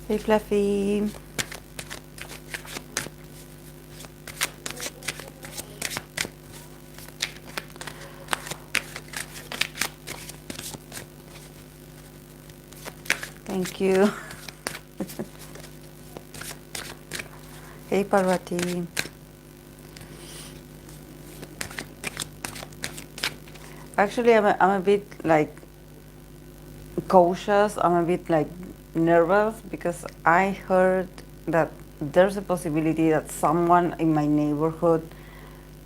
Hey, Fluffy. Thank you. Hey, Parvati. Actually, I'm a bit like cautious. I'm a bit like nervous because I heard that there's a possibility that someone in my neighborhood,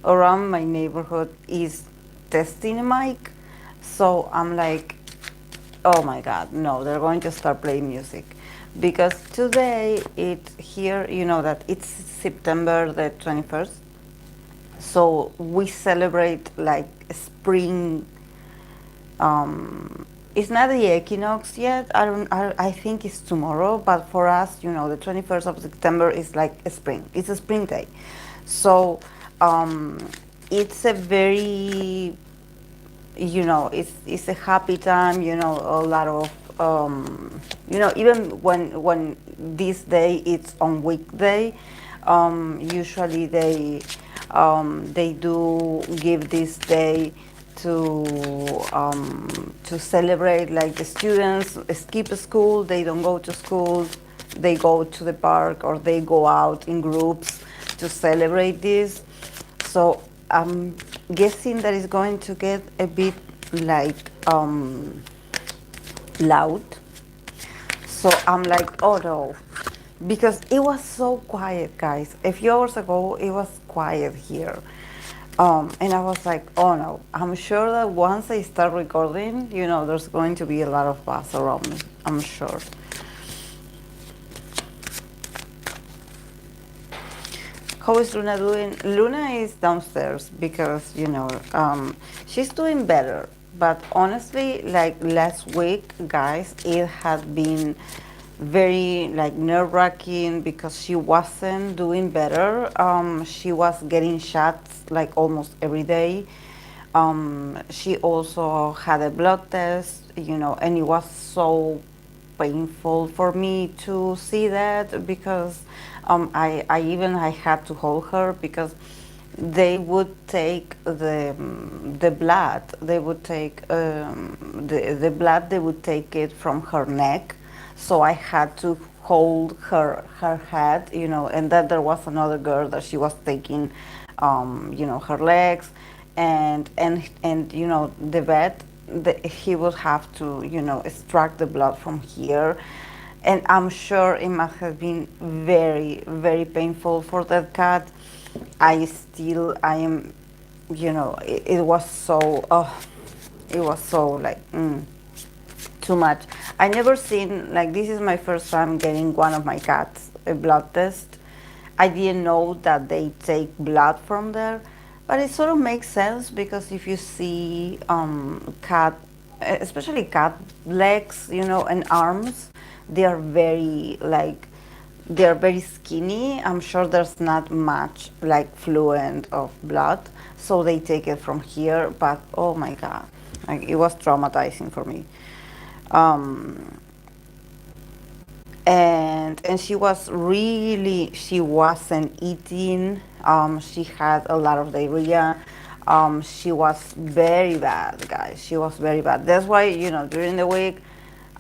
around my neighborhood, is testing a mic. So I'm like, oh my God, no, they're going to start playing music. Because today, it's here, you know that it's September the 21st. So we celebrate like spring. It's not the equinox yet. I think it's tomorrow, but for us, you know, the 21st of September is like a spring. It's a spring day. So um, it's a very, you know, it's a happy time, you know, a lot of you know, even when this day it's on weekday, usually they do give this day to celebrate, like the students skip school, they don't go to school, they go to the park or they go out in groups to celebrate this. So I'm guessing that it's going to get a bit like loud. So I'm like, oh no, because it was so quiet, guys. A few hours ago, it was quiet here. And I was like, oh no, I'm sure that once I start recording, you know, there's going to be a lot of buzz around me. I'm sure. How is Luna doing? Luna is downstairs because, you know, she's doing better. But honestly, like last week, guys, it had been very like nerve-wracking because she wasn't doing better. She was getting shots like almost every day. She also had a blood test, you know, and it was so painful for me to see that because I had to hold her because they would take the blood. They would take the blood. They would take it from her neck, so I had to hold her head, you know. And then there was another girl that she was taking, you know, her legs, and you know the vet. He would have to, you know, extract the blood from here, and I'm sure it must have been very, very painful for that cat. I am, you know, it was so, oh, it was so like too much. I never seen, like, this is my first time getting one of my cats a blood test. I didn't know that they take blood from there, but it sort of makes sense because if you see cat, especially cat legs, you know, and arms, they are very like they're very skinny. I'm sure there's not much like fluid of blood, so they take it from here. But oh my god, like it was traumatizing for me. Um, and she wasn't eating. She had a lot of diarrhea. She was very bad, guys. She was very bad. That's why, you know, during the week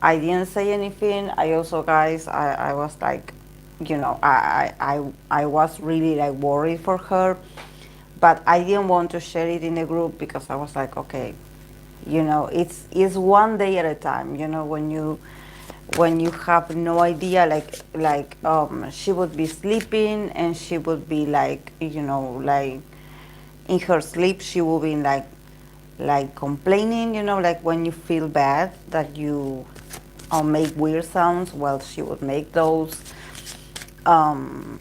I didn't say anything. I also, guys, I was like, you know, I was really like worried for her, but I didn't want to share it in the group because I was like, okay, you know, it's one day at a time. You know, when you have no idea, like she would be sleeping and she would be like, you know, like in her sleep she would be like complaining, you know, like when you feel bad that you make weird sounds. Well, she would make those. um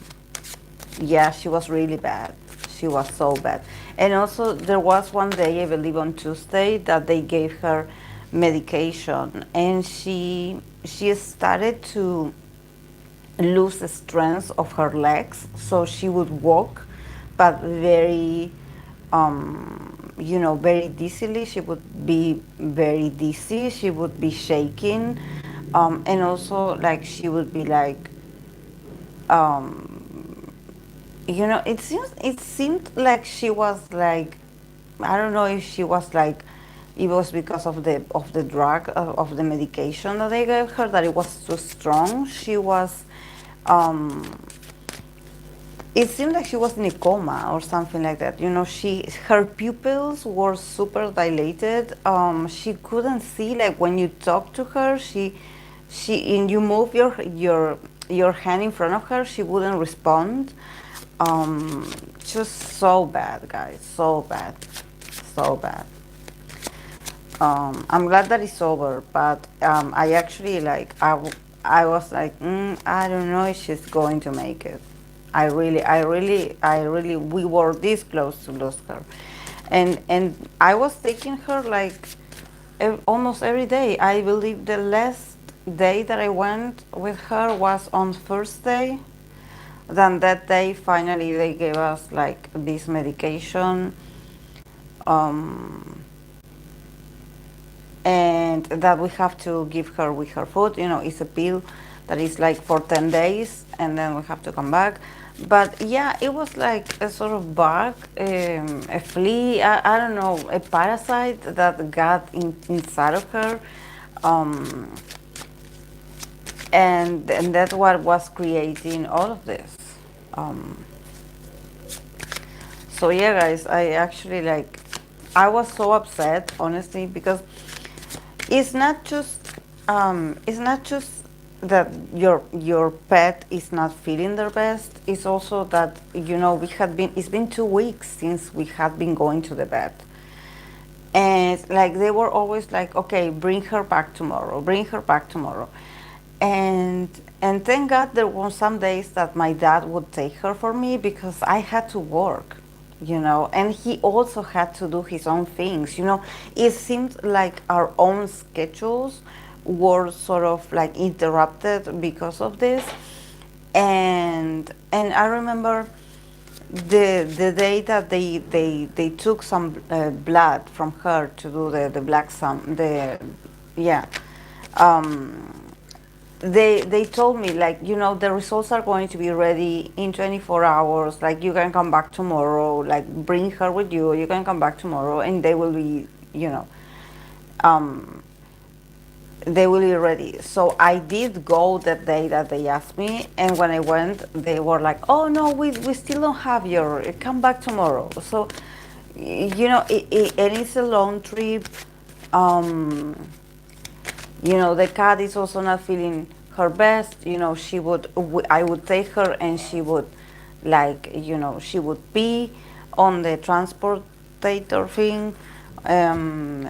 yeah, she was really bad. She was so bad. And also there was one day, I believe on Tuesday, that they gave her medication, and she started to lose the strength of her legs, so she would walk, but very, you know, very dizzily. She would be very dizzy. She would be shaking. And also like she would be like, um, it seemed like she was like, I don't know if she was like, it was because of the drug, of the medication that they gave her, that it was too strong. Um, it seemed like she was in a coma or something like that. Her pupils were super dilated. She couldn't see. Like when you talk to her, and you move your hand in front of her, she wouldn't respond. Just so bad, guys. So bad, so bad. I'm glad that it's over, but I actually like I was like, I don't know if she's going to make it. I really, we were this close to lose her, and I was taking her like almost every day. I believe the last day that I went with her was on Thursday. Then that day, finally, they gave us like this medication. Um, and that we have to give her with her food. It's a pill that is like for 10 days, and then we have to come back. But yeah, it was like a sort of bug, a flea, I don't know, a parasite that got inside of her. Um, and that's what was creating all of this. Um, so yeah, guys, I was so upset, honestly, because it's not just that your pet is not feeling their best. It's also that it's been 2 weeks since we had been going to the vet, and like they were always like, okay, bring her back tomorrow, bring her back tomorrow, and and thank God there were some days that my dad would take her for me because I had to work, and he also had to do his own things. It seemed like our own schedules were sort of like interrupted because of this. And I remember the day that they took some blood from her to do the black sum, yeah. um they told me, like, the results are going to be ready in 24 hours, like you can come back tomorrow, like bring her with you, you can come back tomorrow, and they will be, um they will be ready. So I did go that day that they asked me, and when I went, they were like, oh no, we still don't have your, come back tomorrow. So and it's a long trip. um the cat is also not feeling her best. I would take her, and she would, like, she would pee on the transportator thing. Um,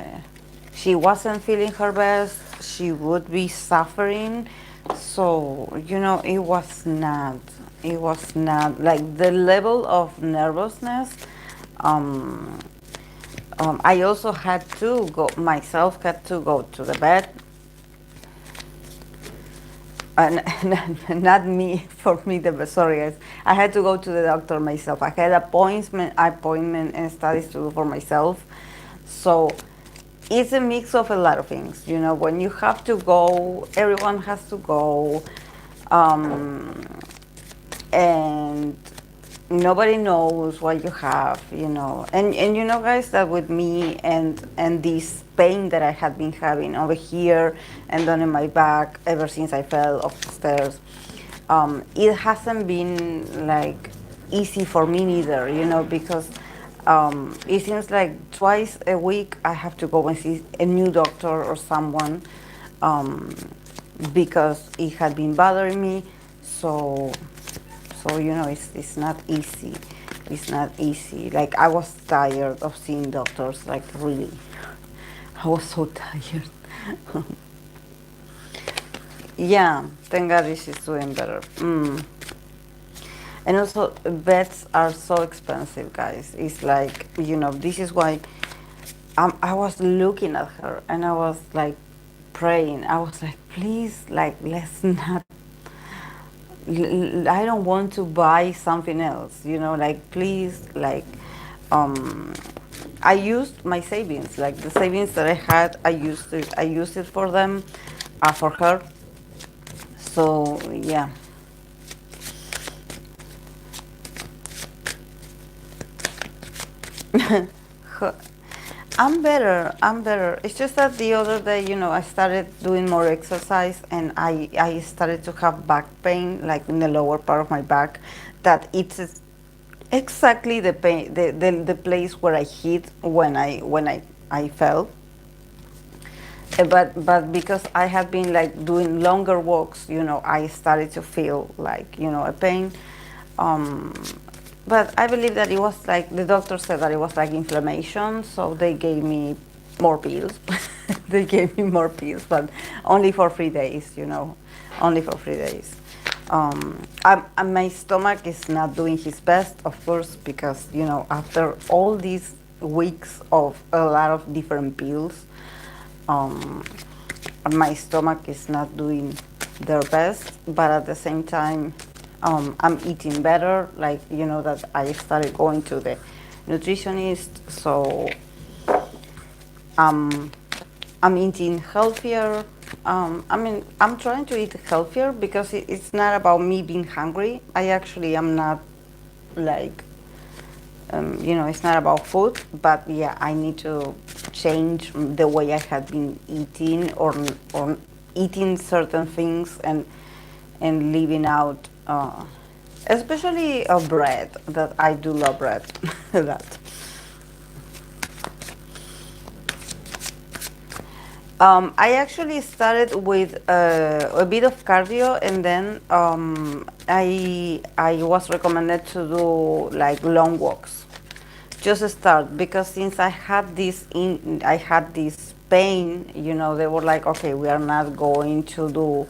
she wasn't feeling her best. She would be suffering. So, it was not like the level of nervousness. Um, I also had to go myself, had to go to the bed. Not me, for me, sorry guys. I had to go to the doctor myself. I had appointment and studies to do for myself. So it's a mix of a lot of things. When you have to go, everyone has to go. Um, and nobody knows what you have, and guys, that with me and this pain that I had been having over here and down in my back ever since I fell off the stairs, it hasn't been like easy for me neither, because it seems like twice a week I have to go and see a new doctor or someone, because it had been bothering me. So it's not easy. It's not easy. Like, I was tired of seeing doctors, like, really. I was so tired. Yeah, thank God she's doing better. And also, beds are so expensive, guys. It's like, this is why I was looking at her and I was like praying. I was like, please, like, let's not. I don't want to buy something else, like, please, like, I used my savings, like the savings that I had, I used it for them, for her, So yeah. I'm better. I'm better. It's just that the other day, I started doing more exercise and I started to have back pain, like in the lower part of my back, that it's exactly the pain, the place where I hit when I fell. But because I had been like doing longer walks, I started to feel like a pain. Um, but I believe that it was like the doctor said that it was like inflammation, so they gave me more pills. They gave me more pills, but only for 3 days, only for 3 days. My stomach is not doing his best, of course, because after all these weeks of a lot of different pills, um, my stomach is not doing their best, but at the same time, I'm eating better. Like that I started going to the nutritionist, so um, I'm eating healthier. I'm trying to eat healthier because it's not about me being hungry. I actually am not like it's not about food, but yeah, I need to change the way I had been eating or eating certain things and leaving out, especially bread. That I do love bread. That. I actually started with a bit of cardio, and then I was recommended to do like long walks. Just start because since I had this pain, they were like, okay, we are not going to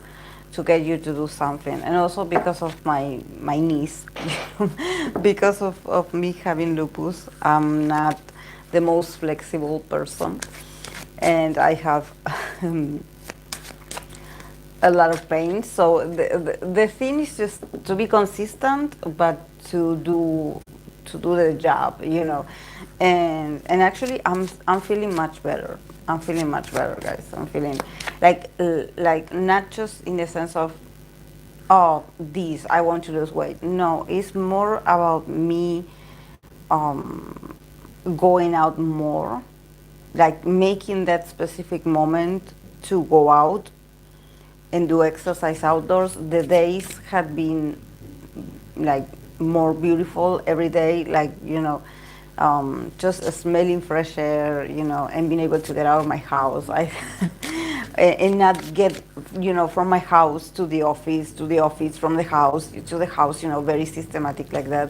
get you to do something, and also because of my knees, because of me having lupus, I'm not the most flexible person, and I have a lot of pain. So the thing is just to be consistent, but to do the job, and actually I'm feeling much better. I'm feeling much better, guys. I'm feeling like not just in the sense of oh this I want to lose weight. No, it's more about me um, going out more, like making that specific moment to go out and do exercise outdoors. The days had been like more beautiful every day, like just smelling fresh air, and being able to get out of my house. And not get from my house to the office, to the office, from the house to the house, very systematic like that.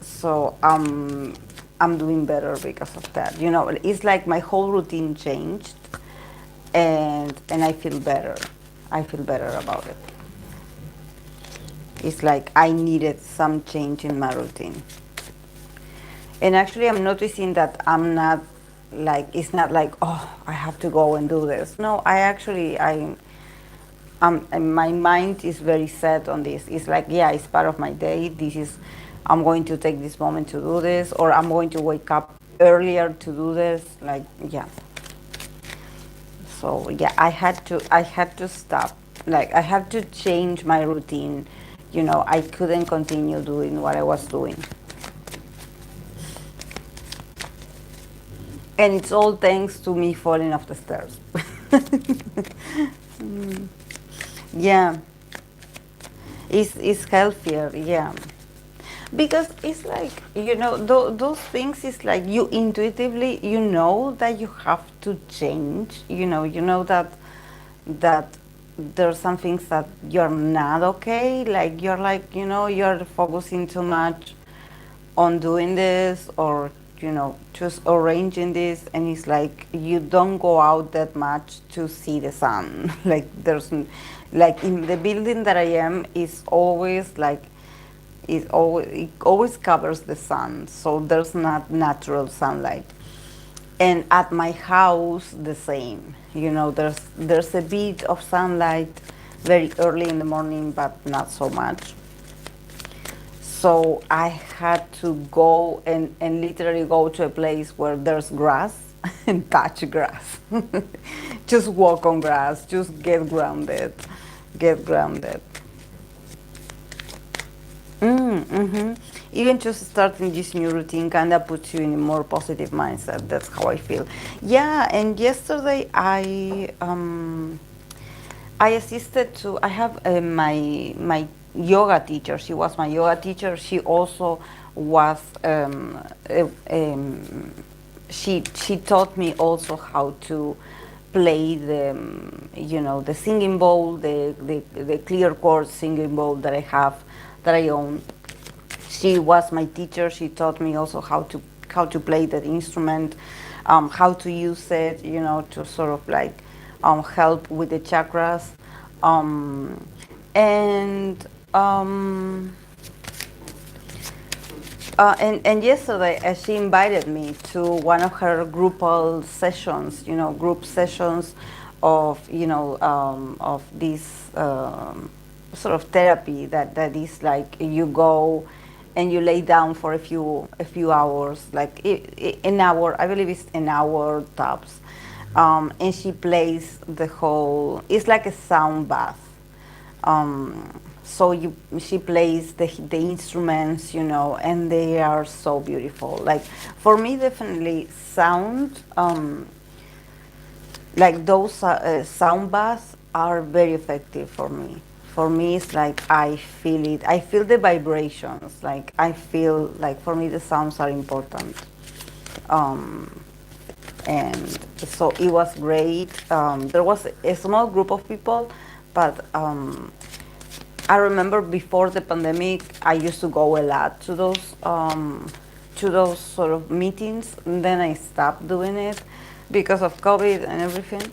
So I'm doing better because of that. It's like my whole routine changed, and I feel better. I feel better about it. It's like I needed some change in my routine. And actually, I'm noticing that I'm not like, it's not like, oh, I have to go and do this. No, and my mind is very set on this. It's like, yeah, it's part of my day. I'm going to take this moment to do this, or I'm going to wake up earlier to do this. Like, yeah. So yeah, I had to stop. Like I had to change my routine. I couldn't continue doing what I was doing. And it's all thanks to me falling off the stairs. Yeah, it's healthier. Yeah, because it's like those things is like you intuitively that you have to change. That there's some things that you're not okay. Like you're focusing too much on doing this, or just arranging this, and it's like you don't go out that much to see the sun. Like like in the building that I am is always like it always covers the sun, so there's not natural sunlight. And at my house the same, there's a bit of sunlight very early in the morning, but not so much. So I had to go and literally go to a place where there's grass and touch grass. Just walk on grass, just get grounded. get grounded. Mm-hmm. Even just starting this new routine kind of puts you in a more positive mindset. That's how I feel. Yeah, and yesterday I assisted to. I have my yoga teacher. She was my yoga teacher. She also was. Uh, um, she taught me also how to play the the singing bowl, the clear chord singing bowl that I have, that I own. She was my teacher. She taught me also how to play that instrument, how to use it, to sort of like help with the chakras, um, and um, and yesterday, she invited me to one of her groupal sessions, group sessions of, of this sort of therapy that is like you go and you lay down for a few hours, like an hour. I believe it's an hour tops, and she plays the whole. It's like a sound bath. So she plays the instruments, and they are so beautiful. Like for me, definitely sound, like those sound baths are very effective for me. For me, it's like I feel it. I feel the vibrations. Like I feel like for me the sounds are important. Um, and so it was great. There was a small group of people, but I remember before the pandemic, I used to go a lot to those sort of meetings. And then I stopped doing it because of COVID and everything.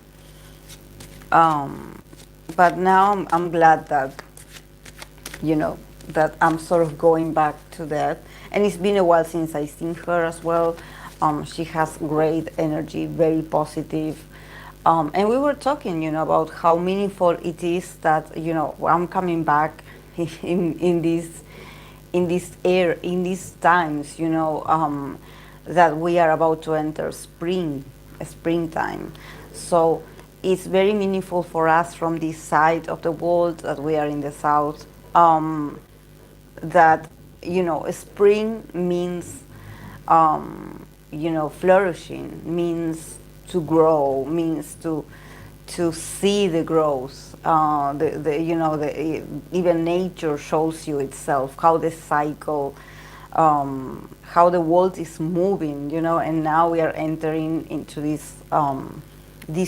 Um, but now I'm glad you know, that I'm sort of going back to that. And it's been a while since I've seen her as well. She has great energy, very positive. And we were talking, about how meaningful it is that, I'm coming back in these times, that we are about to enter springtime. So it's very meaningful for us from this side of the world that we are in the south. That spring means flourishing, means to grow, means to see the growth. Even nature shows you itself how the cycle, how the world is moving, and now we are entering into this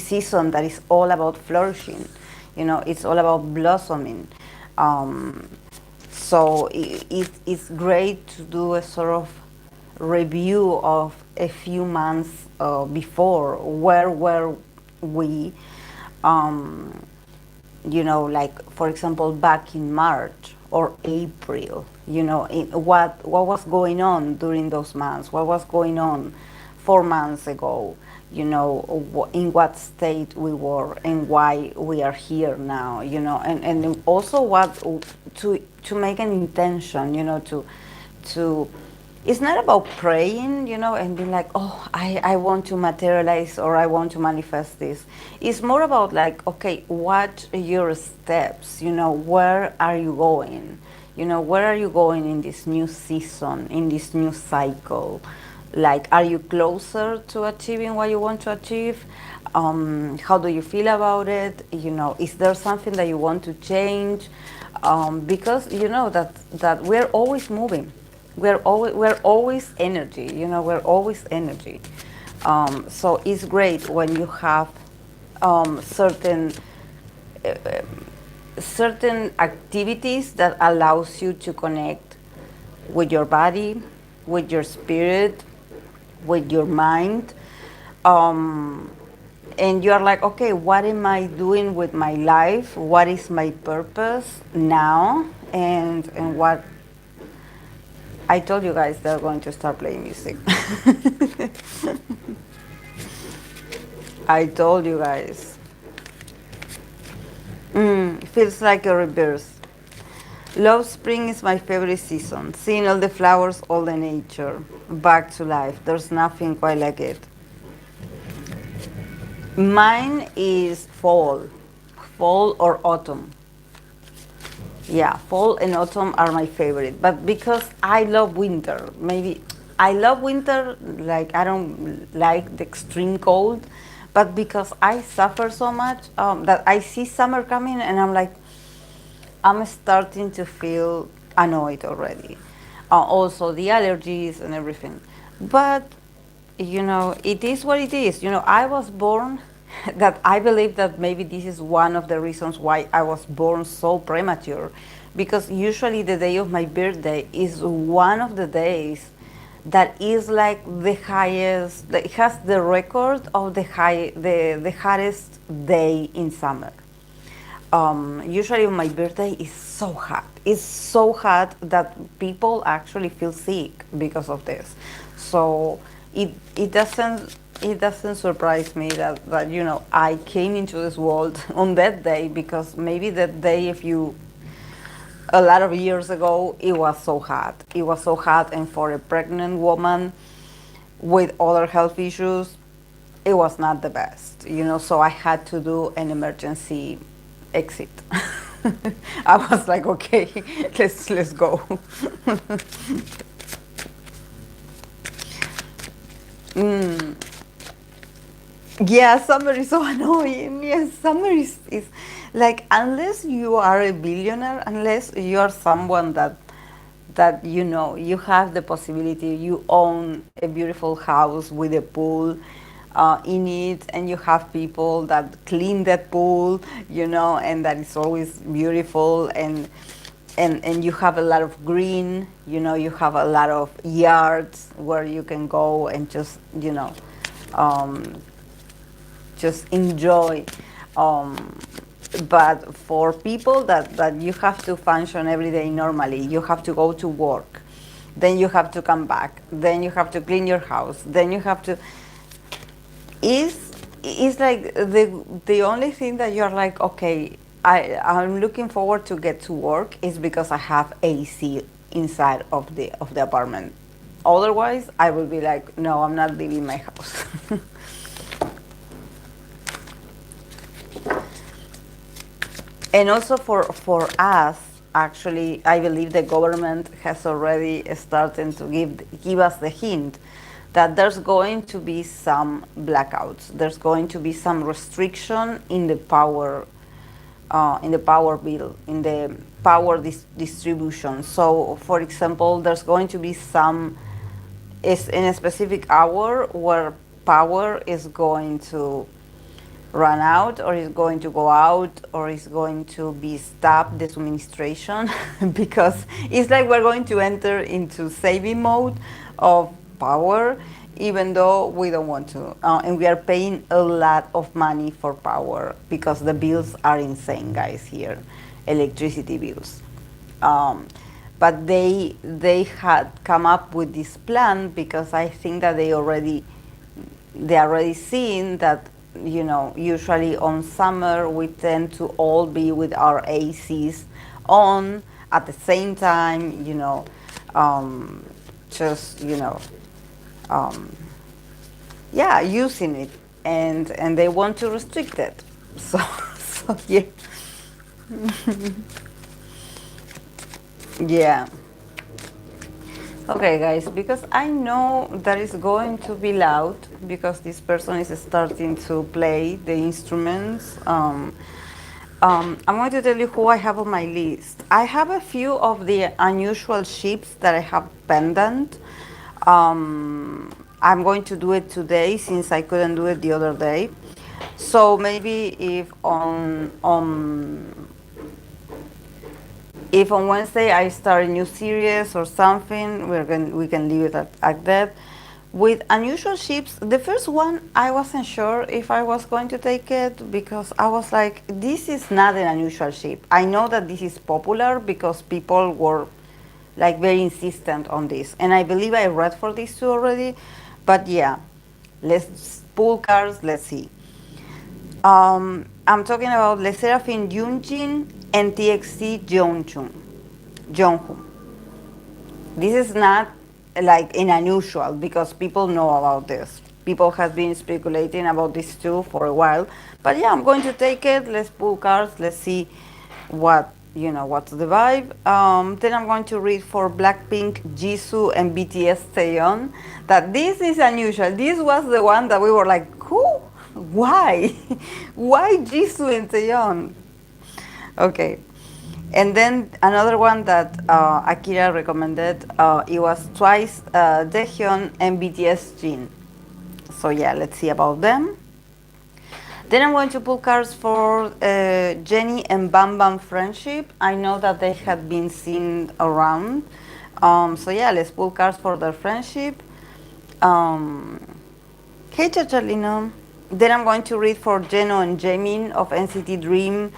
season that is all about flourishing. It's all about blossoming. Um, so it's great to do a sort of review of a few months before. Where were we? Um, like for example, back in March or April. What was going on during those months? What was going on 4 months ago? In what state we were and why we are here now. And also what to make an intention. To it's not about praying, and being like, oh, I want to materialize or I want to manifest this. It's more about like, okay, what are your steps? Where are you going? Where are you going in this new season, in this new cycle? Like, are you closer to achieving what you want to achieve? How do you feel about it? Is there something that you want to change? Because you know that we're always moving. We're always energy. We're always energy. So it's great when you have certain certain activities that allows you to connect with your body, with your spirit, with your mind. Um, and you're like, okay, what am I doing with my life? What is my purpose now? And what I told you guys, they're going to start playing music. I told you guys. Feels like a rebirth. Love spring is my favorite season. Seeing all the flowers, all the nature, back to life. There's nothing quite like it. Mine is fall or autumn. Yeah, fall and autumn are my favorite, but because I love winter, maybe I love winter, like I don't like the extreme cold, but because I suffer so much, that I see summer coming and I'm like, I'm starting to feel annoyed already. Also, the allergies and everything. But, it is what it is. I was born, that I believe that maybe this is one of the reasons why I was born so premature. Because usually the day of my birthday is one of the days that is like the highest, that it has the record of the hottest day in summer. Usually on my birthday is so hot. It's so hot that people actually feel sick because of this. So it doesn't surprise me that I came into this world on that day, because maybe that day, if you a lot of years ago, it was so hot. It was so hot, and for a pregnant woman with other health issues, it was not the best. So I had to do an emergency exit. I was like, okay, let's go. Mm. Yeah, summer is so annoying. Yes, summer is like, unless you are a billionaire, unless you are someone that you have the possibility, you own a beautiful house with a pool in it, and you have people that clean that pool, and that is always beautiful, and you have a lot of green, you have a lot of yards where you can go and um, just enjoy. Um, but for people that you have to function every day normally, you have to go to work, then you have to come back, then you have to clean your house, then you have to. Is like the only thing that you're like, okay, I'm looking forward to get to work is because I have AC inside of the apartment. Otherwise, I will be like, no, I'm not leaving my house. And also for us, actually, I believe the government has already started to give us the hint that there's going to be some blackouts. There's going to be some restriction in the power bill, in the power distribution. So, for example, there's going to be some is in a specific hour where power is going to run out, or is going to go out, or is going to be stopped the administration, because it's like we're going to enter into saving mode of power, even though we don't want to, and we are paying a lot of money for power because the bills are insane, guys, here, electricity bills. um, but they had come up with this plan because I think that they already seen that, usually on summer we tend to all be with our ACs on at the same time, um, just um, yeah, using it, and they want to restrict it. So so yeah. Yeah. Okay, guys, because I know that is going to be loud because this person is starting to play the instruments. I'm going to tell you who I have on my list. I have a few of the unusual ships that I have pendant. I'm going to do it today since I couldn't do it the other day. So maybe if on Wednesday I start a new series or something, we can leave it at that. With unusual ships, the first one I wasn't sure if I was going to take it because I was like, this is not an unusual ship. I know that this is popular because people were like very insistent on this, and I believe I read for this too already. But yeah, let's pull cards. Let's see. I'm talking about Le Seraphim Yunjin and TXT Yeonjun. Jungkook. This is not like an unusual because people know about this. People have been speculating about this too for a while. But yeah, I'm going to take it. Let's pull cards. Let's see what you know what's the vibe. Then I'm going to read for Blackpink, Jisoo, and BTS Taeyeon. That this is unusual. This was the one that we were like, who? Why? Why Jisoo and Taeyeon? Okay. And then another one that Akira recommended, it was twice Daehyun and BTS Jin. So yeah, let's see about them. Then I'm going to pull cards for Jennie and Bambam friendship. I know that they had been seen around. So yeah, let's pull cards for their friendship. Hey Chachalino. Then I'm going to read for Jeno and Jaemin of NCT Dream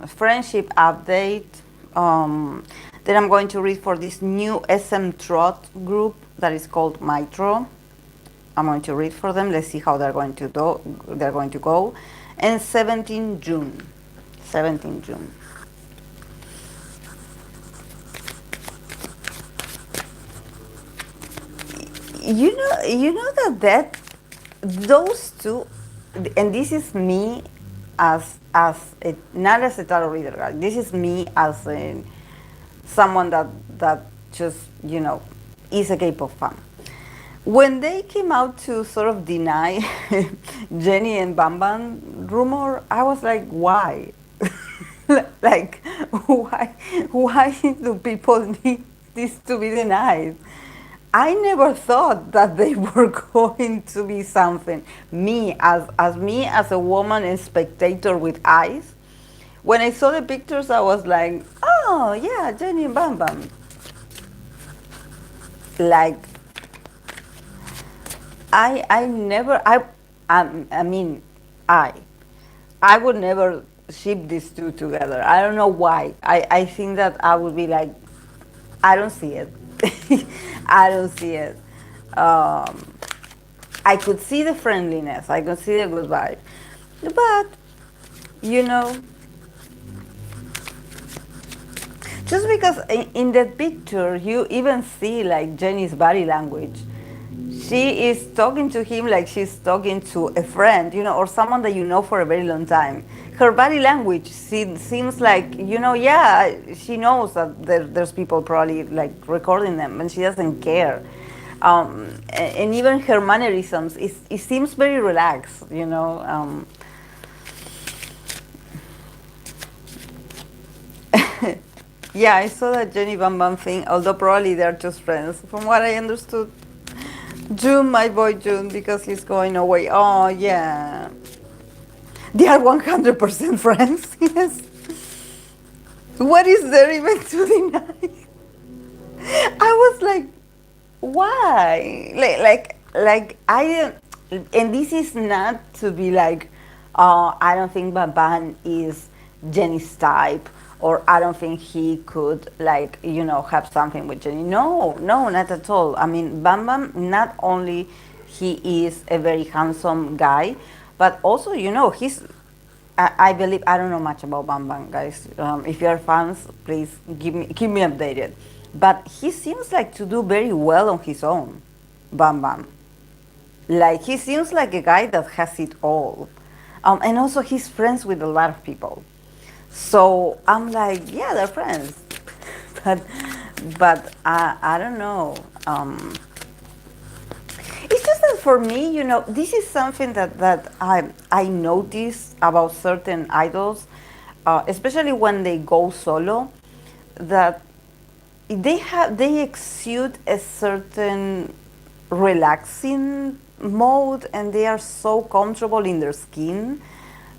friendship update. Then I'm going to read for this new SM Trot group that is called Mitro. I'm going to read for them. Let's see how they're going to go. And 17 June. 17 June. You know that those two, and this is me not as a tarot reader, guys. This is me as someone that just is a K-pop fan. When they came out to sort of deny Jennie and Bambam rumor, I was like, why? Like, why do people need this to be denied? I never thought that they were going to be something. Me as a woman and spectator with eyes, when I saw the pictures, I was like, oh yeah, Jennie and Bambam. Like, I never I mean I would never ship these two together. I don't know why. I think that I would be like, I don't see it. I don't see it. I could see the friendliness. I could see the good vibe. But, just because in that picture you even see like Jennie's body language. She is talking to him like she's talking to a friend, or someone that you know for a very long time. Her body language seems like, yeah, she knows that there's people probably like recording them and she doesn't care. And even her mannerisms, it seems very relaxed. Yeah, I saw that Jennie Bam Bam thing, although probably they're just friends, from what I understood. June, my boy June, because he's going away. Oh, yeah. They are 100% friends, yes. What is there even to deny? I was like, why? Like I didn't, and this is not to be like, I don't think Baban is Jennie's type, or I don't think he could have something with Jennie. No, not at all. I mean, Bam Bam, not only he is a very handsome guy, but also he's. I believe I don't know much about Bam Bam, guys. If you are fans, please keep me updated. But he seems like to do very well on his own, Bam Bam. Like he seems like a guy that has it all, and also he's friends with a lot of people. So I'm like, yeah, they're friends, but I don't know. It's just that for me, this is something that I notice about certain idols, especially when they go solo, that they exude a certain relaxing mode, and they are so comfortable in their skin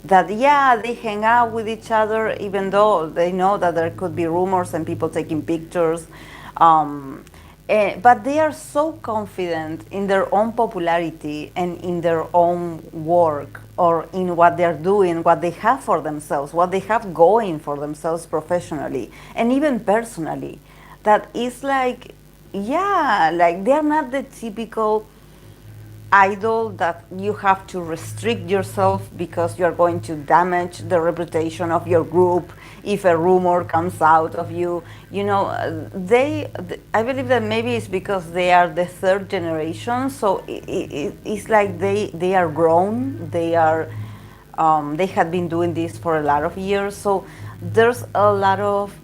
that yeah, they hang out with each other even though they know that there could be rumors and people taking pictures. But they are so confident in their own popularity and in their own work, or in what they're doing, what they have for themselves, what they have going for themselves professionally and even personally. That is like, yeah, like they're not the typical idol that you have to restrict yourself because you're going to damage the reputation of your group if a rumor comes out of you. I believe that maybe it's because they are the third generation, so it's like they are grown, they are They had been doing this for a lot of years, so there's a lot of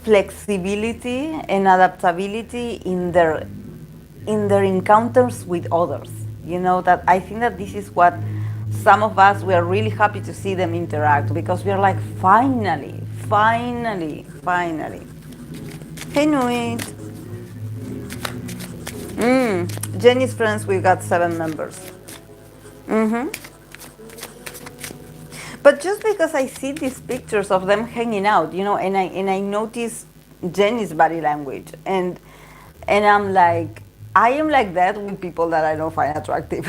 flexibility and adaptability in their encounters with others. You know, that I think that this is what some of us, we are really happy to see them interact, because we are like, finally, finally, finally. Hey, Nuit. Jennie's friends, we got 7 members. Mm-hmm. But just because I see these pictures of them hanging out, you know, and I notice Jennie's body language, and I'm like, I am like that with people that I don't find attractive,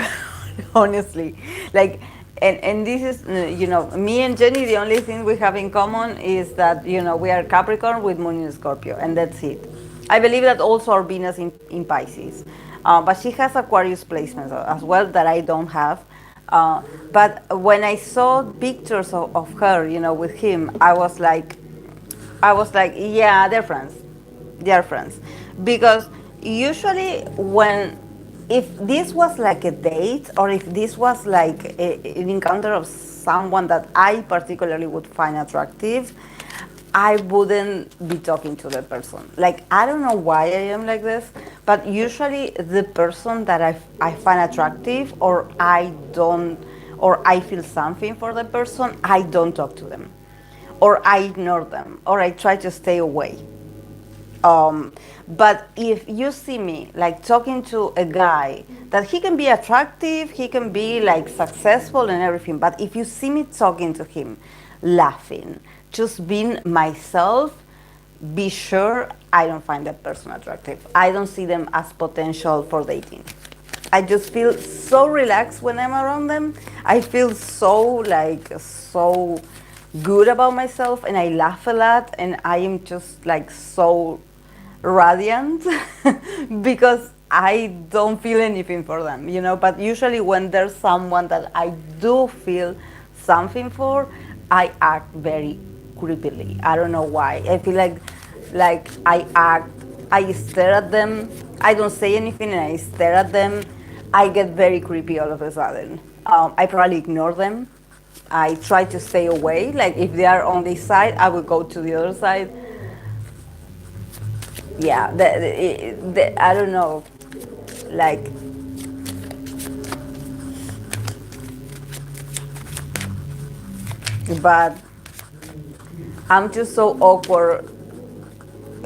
honestly. Like, and this is, you know, me and Jennie, the only thing we have in common is that, you know, we are Capricorn with Moon in Scorpio, and that's it. I believe that also our Venus in Pisces. But she has Aquarius placements as well that I don't have. But when I saw pictures of her, you know, with him, I was like, yeah, they're friends. They're friends. Because usually when, if this was like a date, or if this was like an encounter of someone that I particularly would find attractive, I wouldn't be talking to the person. Like, I don't know why I am like this, but usually the person that I find attractive, or I feel something for the person, I don't talk to them, or I ignore them, or I try to stay away. But if you see me like talking to a guy, that he can be attractive, he can be like successful and everything, but if you see me talking to him, laughing, just being myself, be sure I don't find that person attractive. I don't see them as potential for dating. I just feel so relaxed when I'm around them. I feel so good about myself, and I laugh a lot, and I am just like so radiant because I don't feel anything for them, you know. But usually when there's someone that I do feel something for, I act very creepily. I don't know why. I feel like I stare at them. I don't say anything, and I stare at them. I get very creepy all of a sudden. I probably ignore them. I try to stay away. Like, if they are on this side, I will go to the other side. Yeah, I don't know. Like, but I'm just so awkward.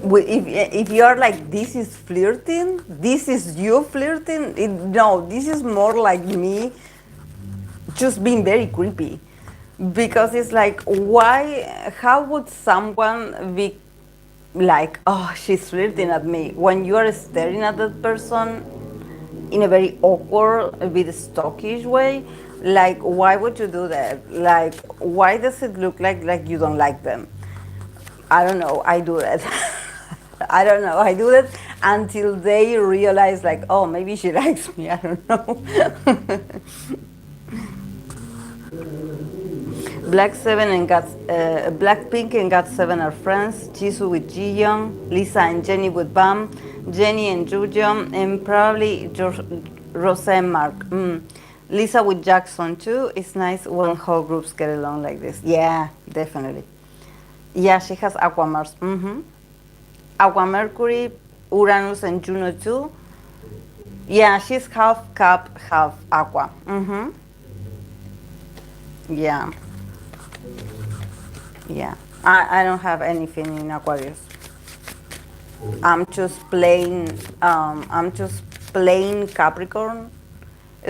If you're like, this is flirting, this is you flirting. No, this is more like me just being very creepy, because it's like, why? How would someone be like, oh, she's flirting at me, when you are staring at that person in a very awkward, a bit stockish way? Like, why would you do that? Like, why does it look like you don't like them? I don't know. I do that. I don't know. I do that until they realize, like, oh, maybe she likes me. I don't know. Black 7 and got Blackpink and got 7 are friends. Jisoo with Jiyoung, Lisa and Jennie with Bam, Jennie and Joojeon, and probably Rose and Mark. Lisa with Jackson too. It's nice when whole groups get along like this. Yeah, definitely. Yeah, she has Aqua Mars. Aqua Mercury, Uranus and Juno too. Yeah, she's half Cap, half Aqua. Yeah. Yeah. I don't have anything in Aquarius. I'm just plain Capricorn,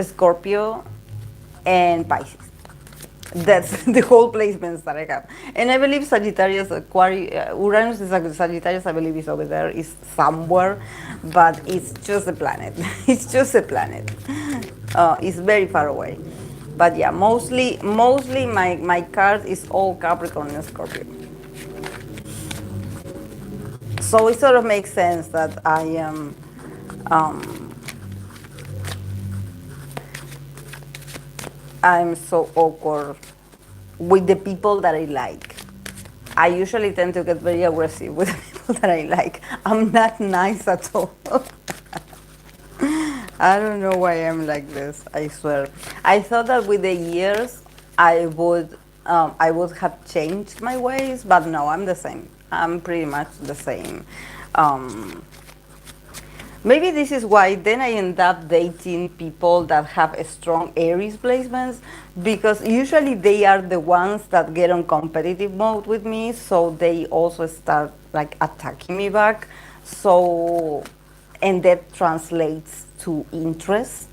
Scorpio, and Pisces. That's the whole placements that I have. And I believe Sagittarius, Aquarius, Uranus is Sagittarius, I believe is over there, is somewhere, but it's just a planet. It's just a planet. It's very far away. But yeah, mostly my card is all Capricorn and Scorpio. So it sort of makes sense that I am I'm so awkward with the people that I like. I usually tend to get very aggressive with the people that I like. I'm not nice at all. I don't know why I'm like this, I swear. I thought that with the years I would have changed my ways, but no, I'm the same. I'm pretty much the same. Um, Maybe this is why then I end up dating people that have a strong Aries placements, because usually they are the ones that get on competitive mode with me, so they also start like attacking me back. So, and that translates to interest.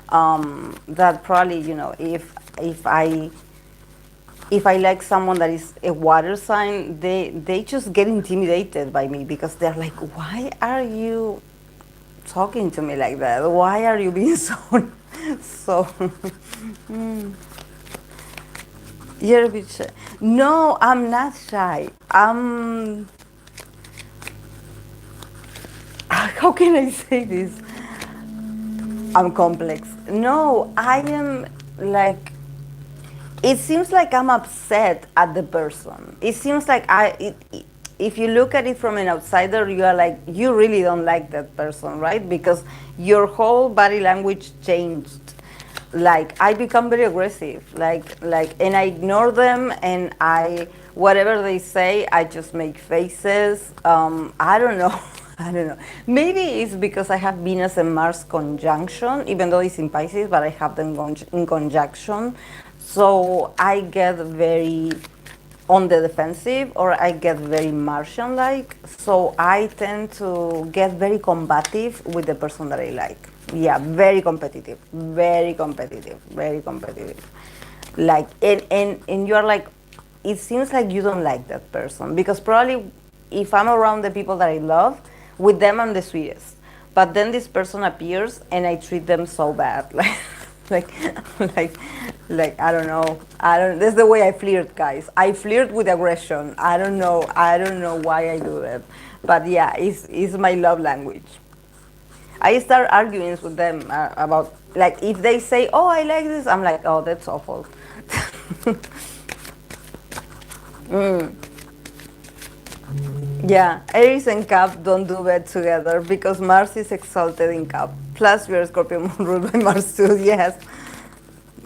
That probably, if I like someone that is a water sign, they just get intimidated by me because they're like, why are you talking to me like that? Why are you being so you're a bit shy? No, I'm not shy. How can I say this? I'm complex. No, I am like, it seems like I'm upset at the person. It seems like if you look at it from an outsider, you are like, you really don't like that person, right? Because your whole body language changed. Like I become very aggressive, and I ignore them, and whatever they say, I just make faces. I don't know. I don't know. Maybe it's because I have Venus and Mars conjunction, even though it's in Pisces, but I have them in conjunction. So I get very on the defensive, or I get very Martian like. So I tend to get very combative with the person that I like. Yeah, very competitive, very competitive, very competitive. Like, and you're like, it seems like you don't like that person, because probably if I'm around the people that I love, with them I'm the sweetest. But then this person appears and I treat them so bad. Like, like, like, I don't know. I don't. That's the way I flirt, guys. I flirt with aggression. I don't know. I don't know why I do that, but yeah, it's my love language. I start arguing with them about, like, if they say, "Oh, I like this," I'm like, "Oh, that's awful." Yeah, Aries and Cap don't do bad together because Mars is exalted in Cap. Plus, we are Scorpio moon ruled by Mars too. Yes.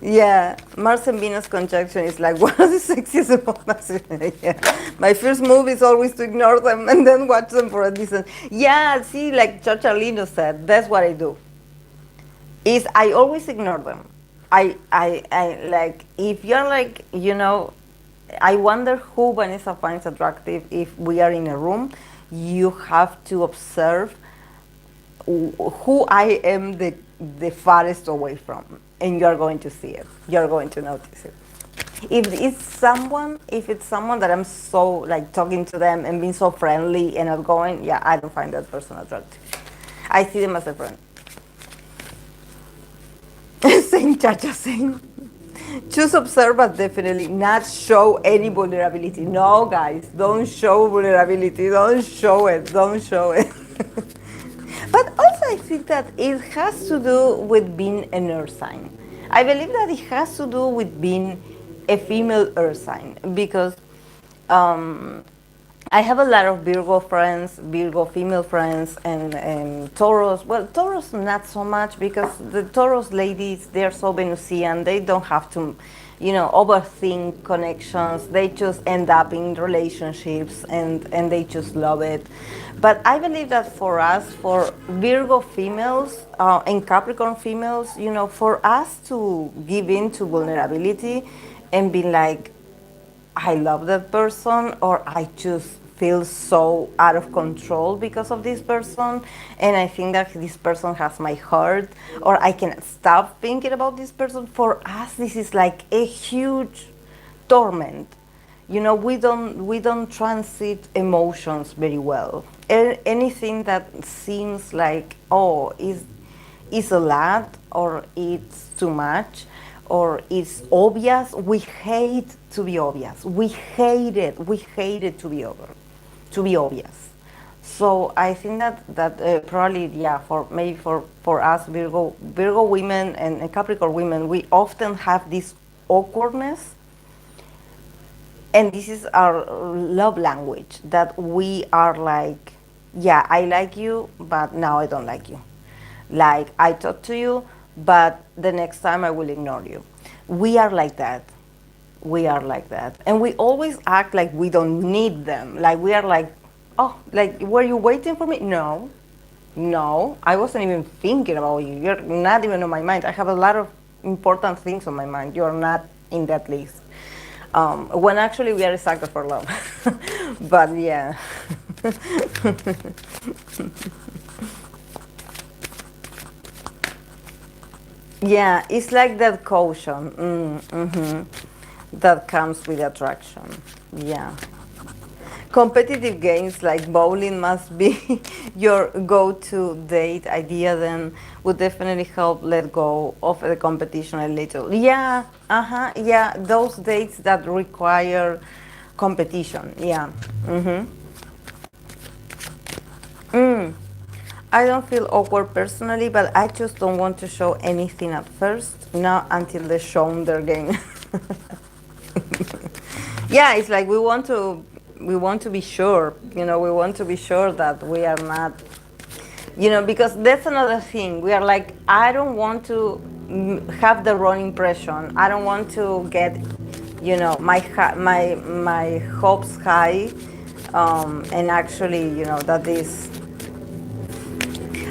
Yeah, Mars and Venus conjunction is like one of the sexiest about masculinity. Yeah. My first move is always to ignore them and then watch them for a distance. Yeah, see, like Chacharlino said, that's what I do. Is I always ignore them. I like, if you're like, I wonder who Vanessa finds attractive if we are in a room. You have to observe who I am the farthest away from, and you're going to see it. You're going to notice it. If it's someone that I'm so like talking to them and being so friendly and outgoing, yeah, I don't find that person attractive. I see them as a friend. Same, Chacha, same. Choose observe, but definitely not show any vulnerability. No, guys, don't show vulnerability. Don't show it. Don't show it. But also, I think that it has to do with being an earth sign. I believe that it has to do with being a female earth sign, because um, I have a lot of Virgo friends, Virgo female friends, and Taurus. Well, Taurus not so much, because the Taurus ladies, they're so Venusian, they don't have to, overthink connections. They just end up in relationships, and they just love it. But I believe that for us, for Virgo females and Capricorn females, for us to give in to vulnerability and be like, I love that person, or I just feel so out of control because of this person, and I think that this person has my heart, or I cannot stop thinking about this person. For us, this is like a huge torment. We don't transit emotions very well. Anything that seems like, oh, is a lot, or it's too much, or it's obvious, we hate to be obvious. We hate it. We hate it to be obvious. So I think that probably, yeah, for us Virgo women and Capricorn women, we often have this awkwardness, and this is our love language, that we are like, yeah, I like you, but now I don't like you. Like, I talk to you, but the next time I will ignore you. We are like that. We are like that, and we always act like we don't need them. Like we are like, oh, like were you waiting for me? No, no, I wasn't even thinking about you. You're not even on my mind. I have a lot of important things on my mind. You're not in that list. When actually we are a sucker for love. But yeah. Yeah, it's like that caution that comes with attraction. Yeah. Competitive games like bowling must be your go-to date idea, then would definitely help let go of the competition a little. Yeah, yeah, those dates that require competition. Yeah. I don't feel awkward personally, but I just don't want to show anything at first, not until they've shown their game. Yeah, it's like we want to be sure, we want to be sure that we are not, because that's another thing. We are like, I don't want to have the wrong impression. I don't want to get, my hopes high, and actually, that is.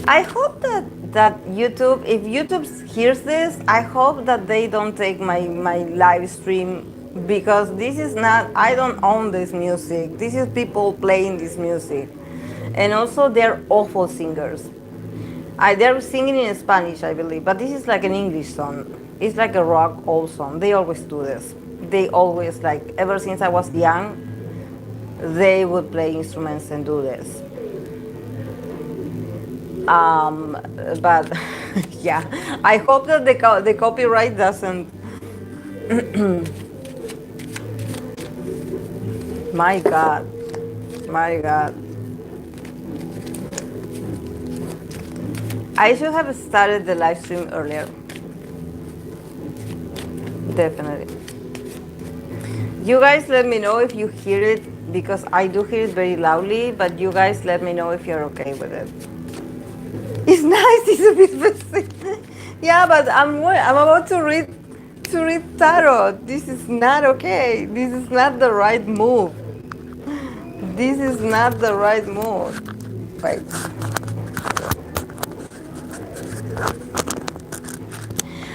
I hope that YouTube, if YouTube hears this, I hope that they don't take my live stream, because this is not, I don't own this music. This is people playing this music. And also they're awful singers. They're singing in Spanish, I believe, but this is like an English song. It's like a rock old song. They always do this. They always, like, ever since I was young, they would play instruments and do this. But yeah, I hope that the copyright doesn't. My God, my God. I should have started the live stream earlier. Definitely. You guys let me know if you hear it, because I do hear it very loudly, but you guys let me know if you're okay with it. It's nice, it's a bit messy. Yeah, but I'm about to read tarot. This is not okay. This is not the right move. This is not the right move. Wait.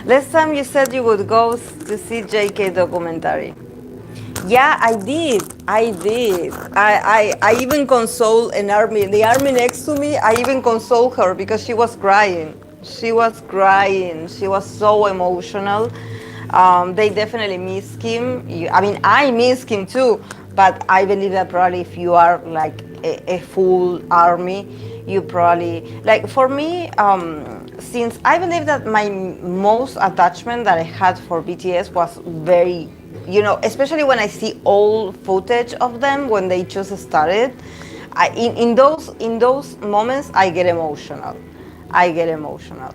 Last time you said you would go to see JK documentary. Yeah, I did. I did. I even consoled an army. The army next to me, I even consoled her because she was crying. She was crying. She was so emotional. They definitely miss him. I mean, I miss him too. But I believe that probably if you are like a full army, you probably, like, for me, since I believe that my most attachment that I had for BTS was very, especially when I see old footage of them when they just started, in those moments I get emotional. I get emotional.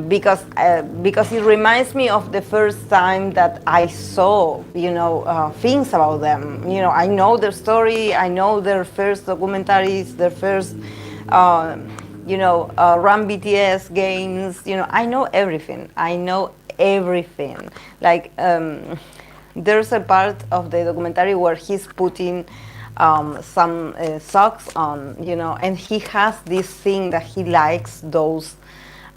Because it reminds me of the first time that I saw, things about them. I know their story. I know their first documentaries, their first, Run BTS games. I know everything. I know everything. Like, there's a part of the documentary where he's putting some socks on, and he has this thing that he likes, those,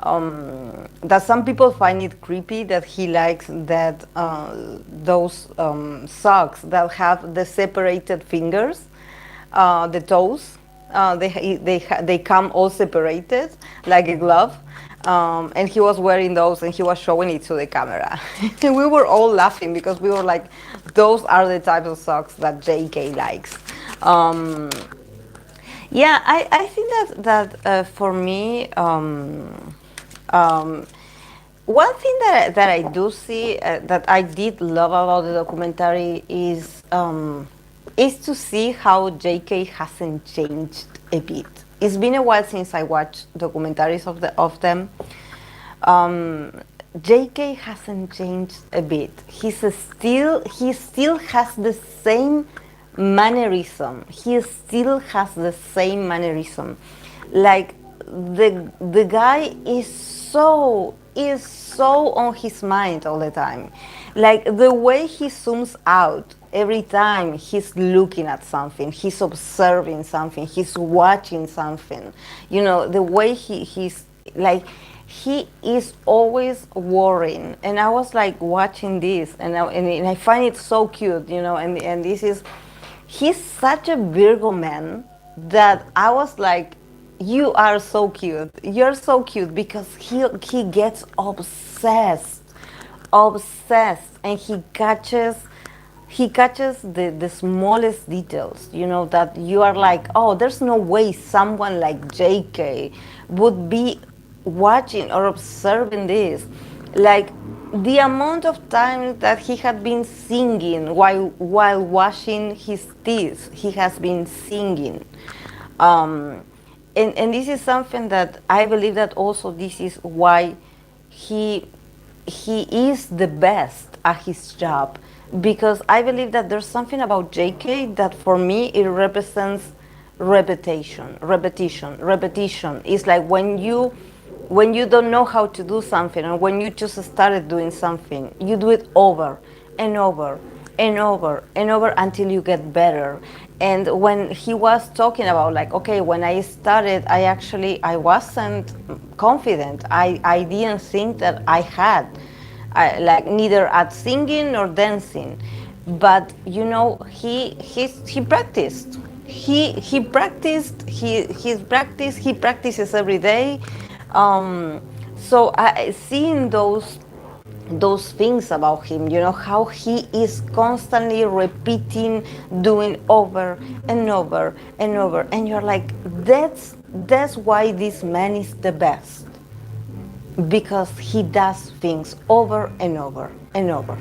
that some people find it creepy, that he likes that, those socks that have the separated fingers, the toes, they come all separated like a glove. And he was wearing those and he was showing it to the camera. And we were all laughing because we were like, those are the types of socks that JK likes. Yeah, I think that for me, one thing that I do see, that I did love about the documentary is to see how JK hasn't changed a bit. It's been a while since I watched documentaries of them. JK hasn't changed a bit. He still has the same mannerism. He still has the same mannerism. Like, the guy is so on his mind all the time. like the way he zooms out every time he's looking at something, he's observing something, he's watching something. You know, the way he's like, he is always worrying. And I was like watching this, and I find it so cute, you know, and this is, he's such a Virgo man that I was like, you are so cute. You're so cute because he gets obsessed, and he catches the smallest details, you know, that you are like, oh, there's no way someone like JK would be watching or observing this. Like the amount of time that he had been singing while washing his teeth, he has been singing. um, and this is something that I believe that also this is why he he is the best at his job, because I believe that there's something about JK that for me it represents repetition. It's like when you don't know how to do something, and when you just started doing something, you do it over and over and over and over until you get better. And when he was talking about like, okay, when I started, I wasn't confident. I didn't think that I had, like neither at singing nor dancing. But you know, he practiced. He practiced. He practices every day. So seeing those things about him, you know, how he is constantly repeating, doing over and over and over, and you're like, that's why this man is the best, because he does things over and over and over.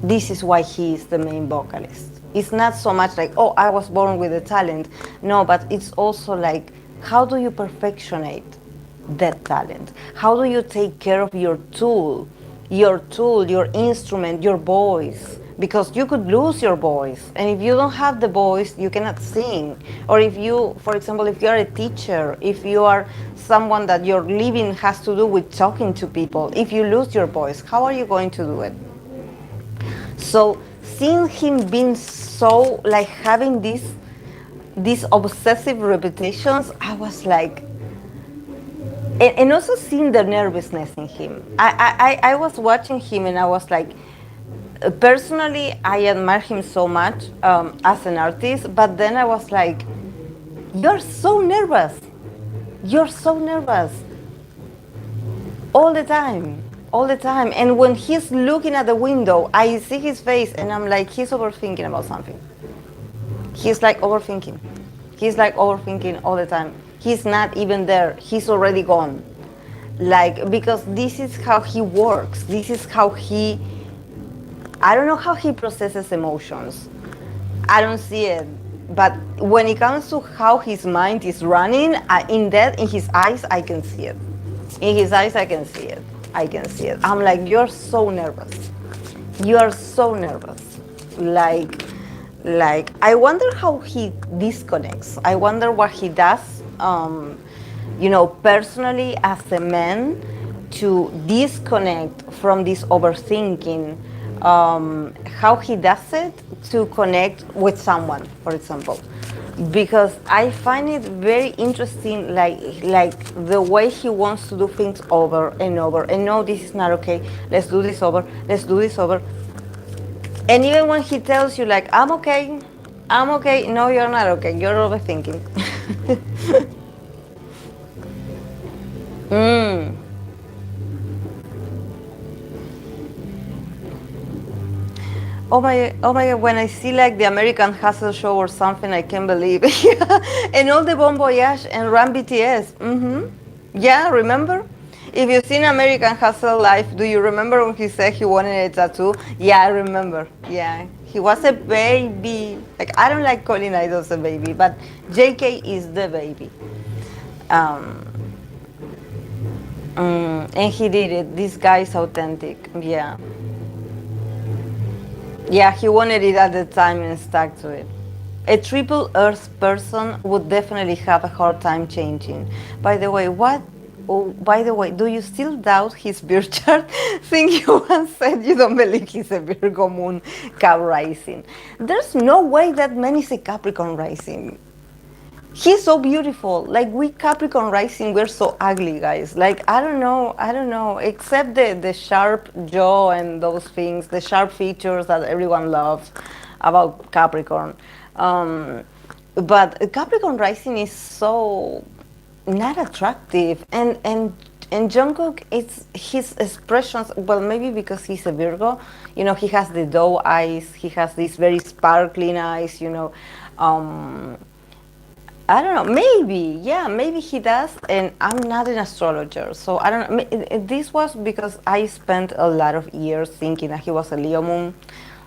This is why he is the main vocalist. It's not so much like, oh, I was born with a talent. No, but it's also like, how do you perfectionate that talent? How do you take care of your tool, your instrument, your voice? Because you could lose your voice, and if you don't have the voice, you cannot sing. Or if you, for example, if you are a teacher, if you are someone that your living has to do with talking to people, if you lose your voice, how are you going to do it? So seeing him being so like having these obsessive repetitions, I was like, and also seeing the nervousness in him. I was watching him and I was like, personally, I admire him so much as an artist, but then I was like, you're so nervous. You're so nervous all the time, all the time. And when he's looking at the window, I see his face and I'm like, he's overthinking about something. He's like overthinking. He's like overthinking all the time. He's not even there. He's already gone. Like, because this is how he works. This is how I don't know how he processes emotions. I don't see it. But when it comes to how his mind is running, in his eyes, I can see it. In his eyes, I can see it. I can see it. I'm like, you're so nervous. You are so nervous. Like, I wonder how he disconnects. I wonder what he does, personally as a man, to disconnect from this overthinking. How he does it to connect with someone, for example, because I find it very interesting, like the way he wants to do things over and over. And no, this is not okay. Let's do this over. Let's do this over. And even when he tells you, like, I'm okay, no, you're not okay. You're overthinking. mm. Oh my God, when I see like the American Hustle show or something, I can't believe it. Yeah. And all the Bon Voyage and Run BTS. Yeah, remember? If you've seen American Hustle live, do you remember when he said he wanted a tattoo? Yeah, I remember. Yeah, he was a baby. Like, I don't like calling idols a baby, but JK is the baby. Um, and he did it. This guy is authentic. Yeah. Yeah, he wanted it at the time and stuck to it. A triple Earth person would definitely have a hard time changing. By the way, what oh, by the way, do you still doubt his birth chart? Think you once said you don't believe he's a Virgo moon Cap rising. There's no way that man is a Capricorn rising. He's so beautiful. Like we Capricorn rising, we're so ugly, guys. Like I don't know. Except the sharp jaw and those things, the sharp features that everyone loves about Capricorn. Um, but Capricorn rising is so not attractive, and Jungkook, it's his expressions. Well, maybe because he's a Virgo, you know, he has the doe eyes. He has these very sparkling eyes. You know. Um, I don't know. Maybe, yeah, maybe he does. And I'm not an astrologer, so I don't know. This was because I spent a lot of years thinking that he was a Leo moon.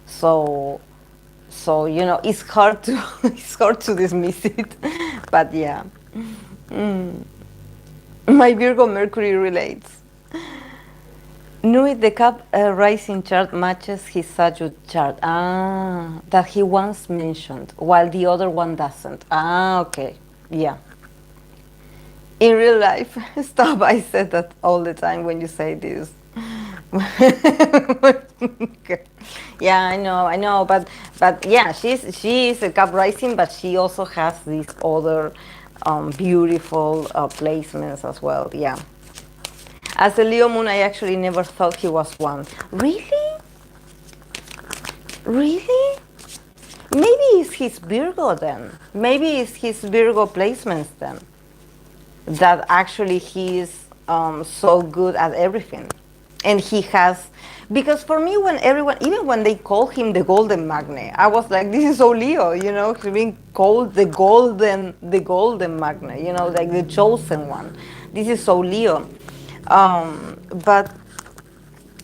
So, so you know, it's hard to it's hard to dismiss it. But yeah, my Virgo Mercury relates. Nui, the Cap rising chart matches his Sagittarius chart. Ah, that he once mentioned, while the other one doesn't. Ah, okay. Yeah. In real life, stop. I said that all the time when you say this. Okay. Yeah, I know, but yeah, she is a Cap rising, but she also has these other beautiful placements as well. Yeah. As a Leo moon, I actually never thought he was one. Really? Really? Maybe it's his Virgo then. Maybe it's his Virgo placements then. That actually he is so good at everything. And he has, because for me, when everyone, even when they call him the golden magnet, I was like, this is so Leo, you know, he's being called the golden magnet, you know, like the chosen one. This is so Leo. Um, but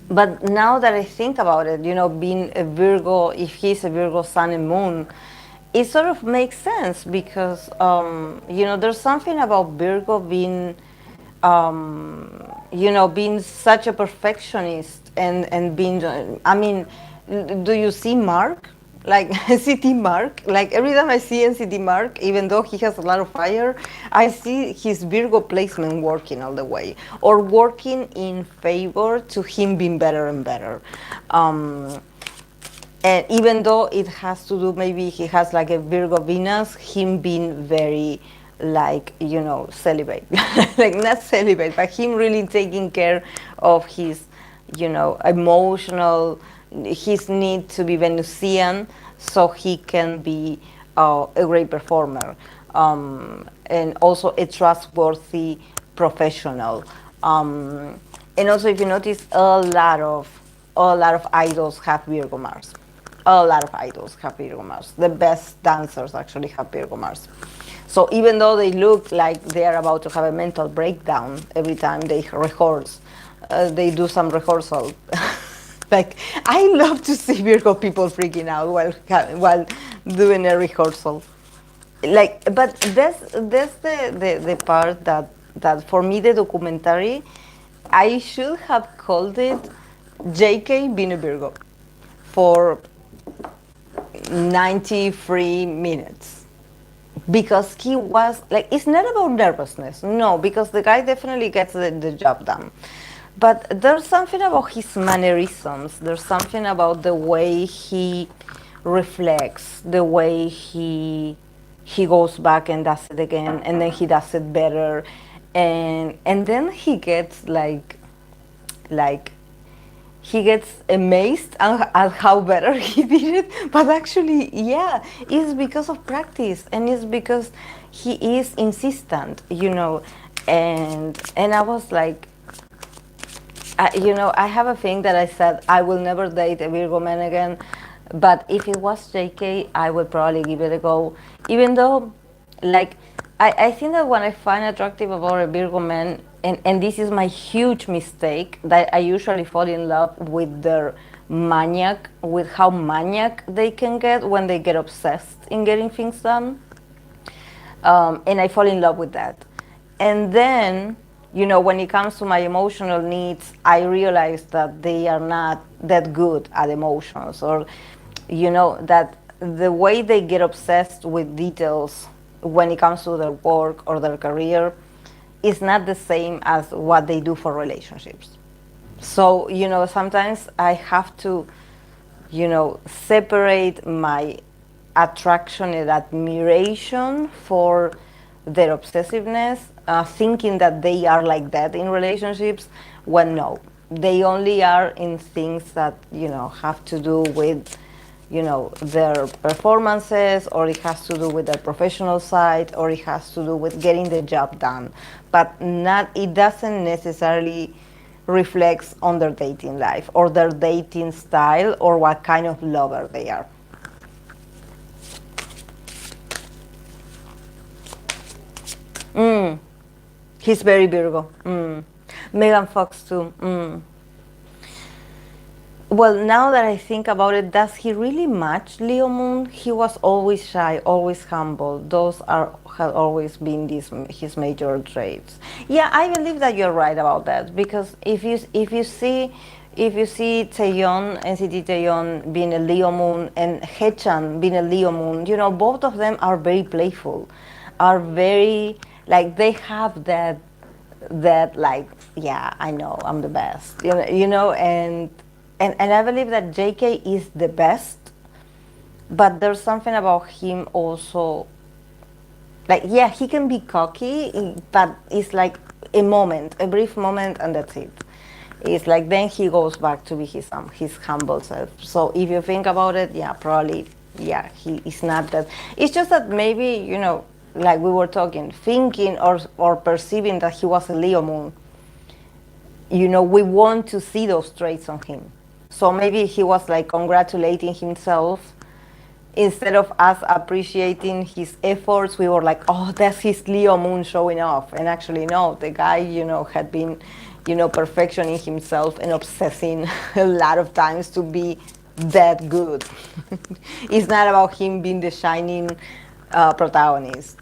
but now that I think about it, you know, being a Virgo, if he's a Virgo sun and moon, it sort of makes sense because, you know, there's something about Virgo being, you know, being such a perfectionist and being, I mean, do you see Mark? Like NCT Mark, like every time I see NCT Mark, even though he has a lot of fire, I see his Virgo placement working all the way, or working in favor to him being better and better. Um, and even though it has to do, maybe he has like a Virgo Venus, him being very like, you know, celibate, like not celibate, but him really taking care of his, you know, emotional, his need to be Venusian so he can be a great performer, and also a trustworthy professional. And also, if you notice, a lot of idols have Virgo Mars. A lot of idols have Virgo Mars. The best dancers actually have Virgo Mars. So even though they look like they are about to have a mental breakdown every time they rehearse, they do some rehearsal. Like I love to see Virgo people freaking out while doing a rehearsal. Like, but that's the part that for me the documentary, I should have called it JK being a Virgo for 93 minutes, because he was like, it's not about nervousness, no, because the guy definitely gets the job done, but there's something about his mannerisms, there's something about the way he reflects, the way he goes back and does it again, and then he does it better, and then he gets like he gets amazed at how better he did it. But actually, yeah, it's because of practice, and it's because he is insistent, you know. And I was like, you know, I have a thing that I said, I will never date a Virgo man again, but if it was JK, I would probably give it a go, even though, like, I think that what I find attractive about a Virgo man, and this is my huge mistake, that I usually fall in love with their maniac, with how maniac they can get when they get obsessed in getting things done. And I fall in love with that. And then, you know, when it comes to my emotional needs, I realize that they are not that good at emotions, or, you know, that the way they get obsessed with details when it comes to their work or their career, is not the same as what they do for relationships. So, sometimes I have to, separate my attraction and admiration for their obsessiveness, thinking that they are like that in relationships, when no, they only are in things that, have to do with, their performances, or it has to do with their professional side, or it has to do with getting the job done. But it doesn't necessarily reflects on their dating life or their dating style or what kind of lover they are. He's very Virgo. Megan Fox too. Well, now that I think about it, does he really match Leo Moon? He was always shy, always humble. Those have always been his major traits. Yeah, I believe that you're right about that, because if you see Taeyeon, NCT Taeyeon being a Leo Moon and Haechan being a Leo Moon, both of them are very playful, are very, like, they have that like, yeah, I know I'm the best, and I believe that JK is the best, but there's something about him also, like, yeah, he can be cocky, but it's like a brief moment, and that's it. It's like then he goes back to be his humble self. So if you think about it, yeah, probably, yeah, he is not that. It's just that maybe, like we were talking, thinking or perceiving that he was a Leo Moon, we want to see those traits on him. So maybe he was like congratulating himself. Instead of us appreciating his efforts, we were like, oh, that's his Leo Moon showing off. And actually, no, the guy, had been, perfectioning himself and obsessing a lot of times to be that good. It's not about him being the shining protagonist,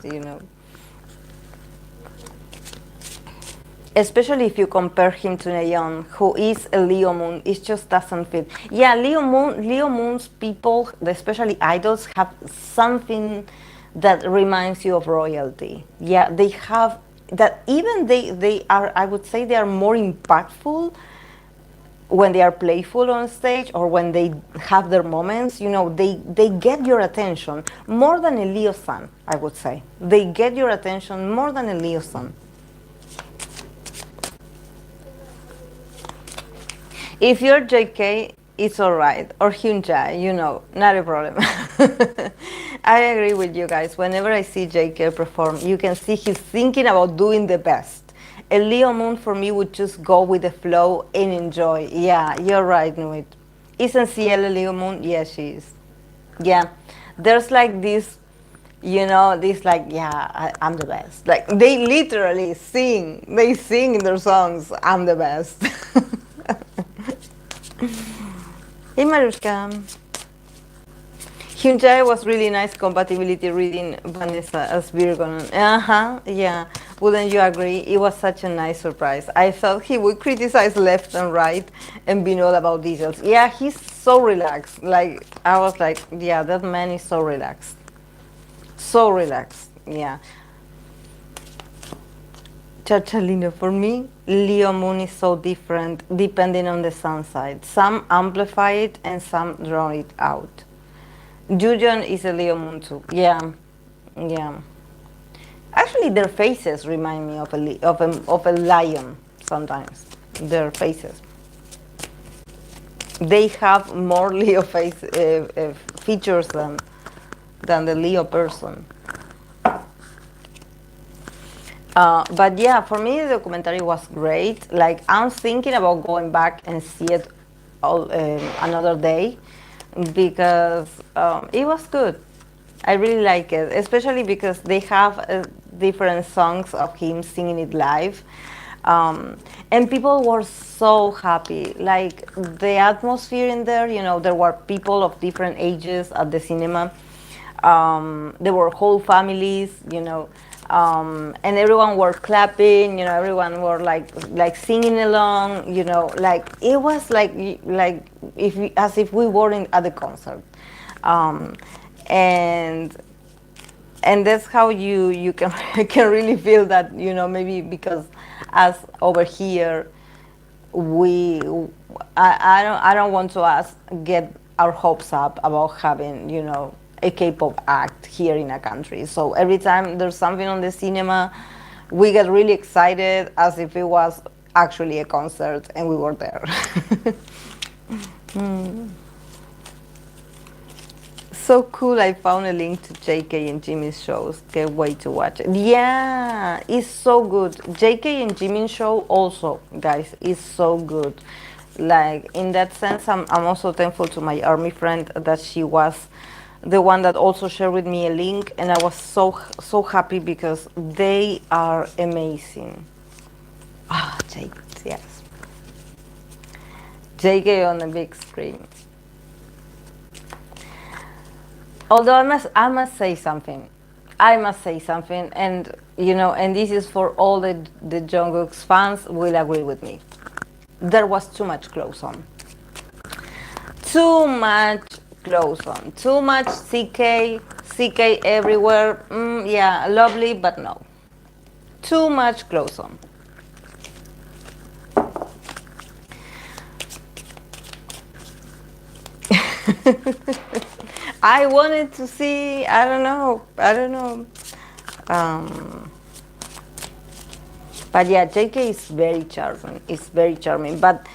Especially if you compare him to Daehyun, who is a Leo Moon, it just doesn't fit. Yeah, Leo Moon's people, especially idols, have something that reminds you of royalty. Yeah, they have that. Even they are, I would say, they are more impactful when they are playful on stage or when they have their moments. They get your attention more than a Leo Sun, I would say. They get your attention more than a Leo Sun. If you're JK, it's all right. Or Hyunjae, not a problem. I agree with you guys. Whenever I see JK perform, you can see he's thinking about doing the best. A Leo Moon for me would just go with the flow and enjoy. Yeah, you're right, Nuit. Isn't Ciel a Leo Moon? Yeah, she is. Yeah, there's like this, this like, yeah, I'm the best. Like, they literally sing. They sing in their songs, I'm the best. Hey, Marushka. Hyunjae was really nice compatibility reading Vanessa as Virgo. Yeah. Wouldn't you agree? It was such a nice surprise. I thought he would criticize left and right and be all about details. Yeah, he's so relaxed. Like, I was like, yeah, that man is so relaxed. So relaxed, yeah. Chachalino, for me, Leo Moon is so different depending on the sun side. Some amplify it and some draw it out. Yunjin is a Leo Moon too. Yeah. Actually, their faces remind me of a lion sometimes. Their faces. They have more Leo features than the Leo person. But yeah, for me the documentary was great. Like, I'm thinking about going back and see it another day, because it was good. I really like it, especially because they have different songs of him singing it live. And people were so happy. Like, the atmosphere in there, there were people of different ages at the cinema. There were whole families, and everyone were clapping, everyone were like singing along, like it was like as if we were at the concert. And and that's how you can can really feel that, maybe because us over here, we I don't want to us get our hopes up about having, a K-pop act here in a country. So every time there's something on the cinema, we get really excited as if it was actually a concert and we were there. So cool, I found a link to JK and Jimin's shows. Can't wait to watch it. Yeah, it's so good. JK and Jimin's show also, guys, is so good. Like, in that sense, I'm also thankful to my army friend that she was the one that also shared with me a link, and I was so happy because they are amazing. Ah, JK, yes. JK on the big screen. Although I must say something. I must say something, and and this is for all the Jungkook's fans will agree with me. There was too much clothes on. Too much clothes on. Too much CK everywhere. Yeah, lovely, but no. Too much clothes on. I wanted to see, I don't know. Um, but yeah, JK is very charming. It's very charming. But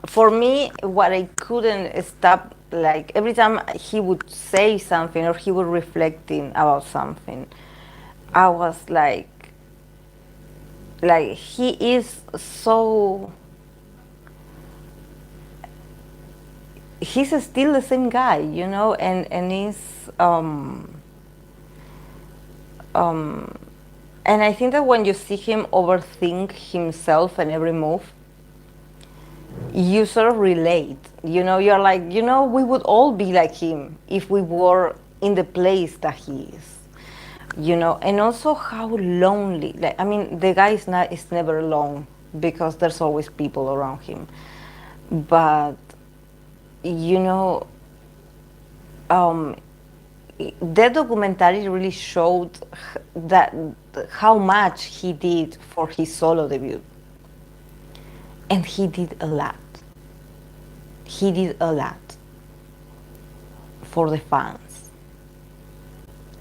for me, what I couldn't stop, like every time he would say something or he would reflecting about something, I was like he is so. He's still the same guy, and he's and I think that when you see him overthink himself and every move, you sort of relate. You're like, we would all be like him if we were in the place that he is. And also how lonely. Like, I mean, the guy is never alone because there's always people around him. But you know, um, the documentary really showed that how much he did for his solo debut, and he did a lot. He did a lot for the fans,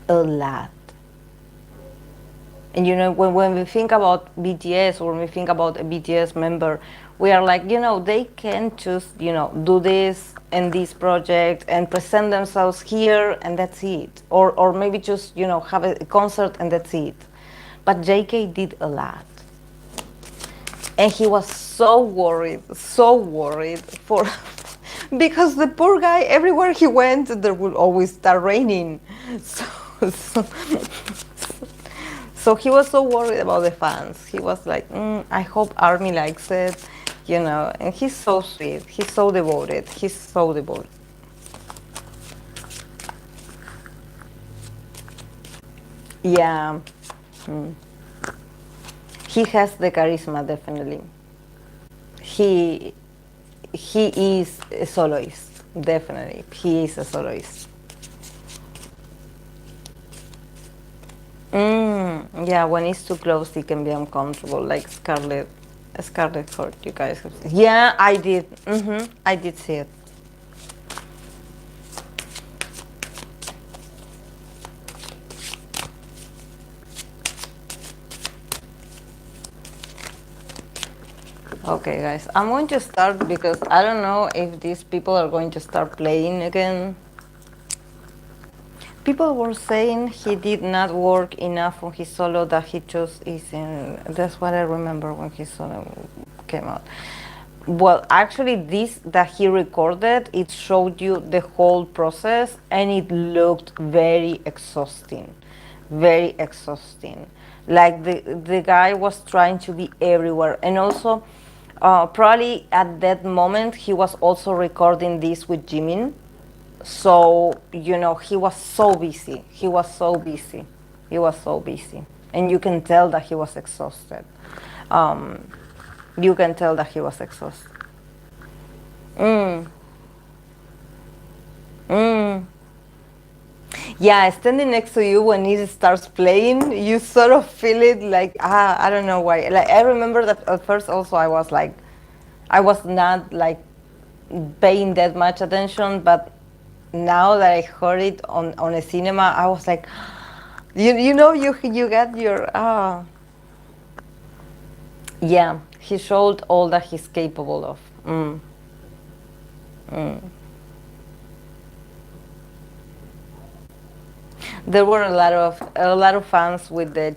a lot. And when we think about BTS, or when we think about a BTS member, we are like, they can just, do this and this project and present themselves here and that's it. Or maybe just, have a concert and that's it. But JK did a lot. And he was so worried for, because the poor guy, everywhere he went, there would always start raining. So So he was so worried about the fans. He was like, I hope Army likes it, and he's so sweet. He's so devoted. He's so devoted. Yeah. He has the charisma, definitely. He is a soloist, definitely. He is a soloist. Yeah, when it's too close, it can be uncomfortable, like Scarlet Heart. You guys have seen. Yeah, I did. I did see it. Okay, guys, I'm going to start because I don't know if these people are going to start playing again. People were saying he did not work enough on his solo, that he just isn't. That's what I remember when his solo came out. Well, actually, this that he recorded, it showed you the whole process, and it looked very exhausting. Very exhausting. Like the guy was trying to be everywhere. And also, probably at that moment, he was also recording this with Jaemin. So, he was so busy. He was so busy. He was so busy. And you can tell that he was exhausted. You can tell that he was exhausted. Yeah, standing next to you when it starts playing, you sort of feel it like, I don't know why. Like, I remember that at first also I was like, I was not like paying that much attention, but now that I heard it on a cinema, I was like, you get your, yeah, he showed all that he's capable of. There were a lot of fans with the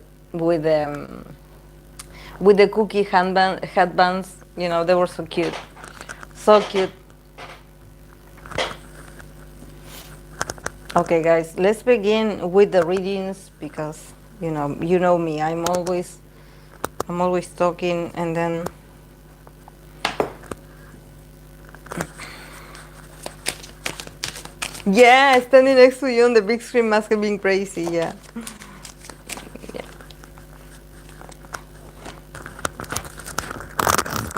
cookie headbands. They were so cute, so cute. Okay, guys, let's begin with the readings because you know me. I'm always talking, and then yeah, standing next to you on the big screen must have been crazy. Yeah.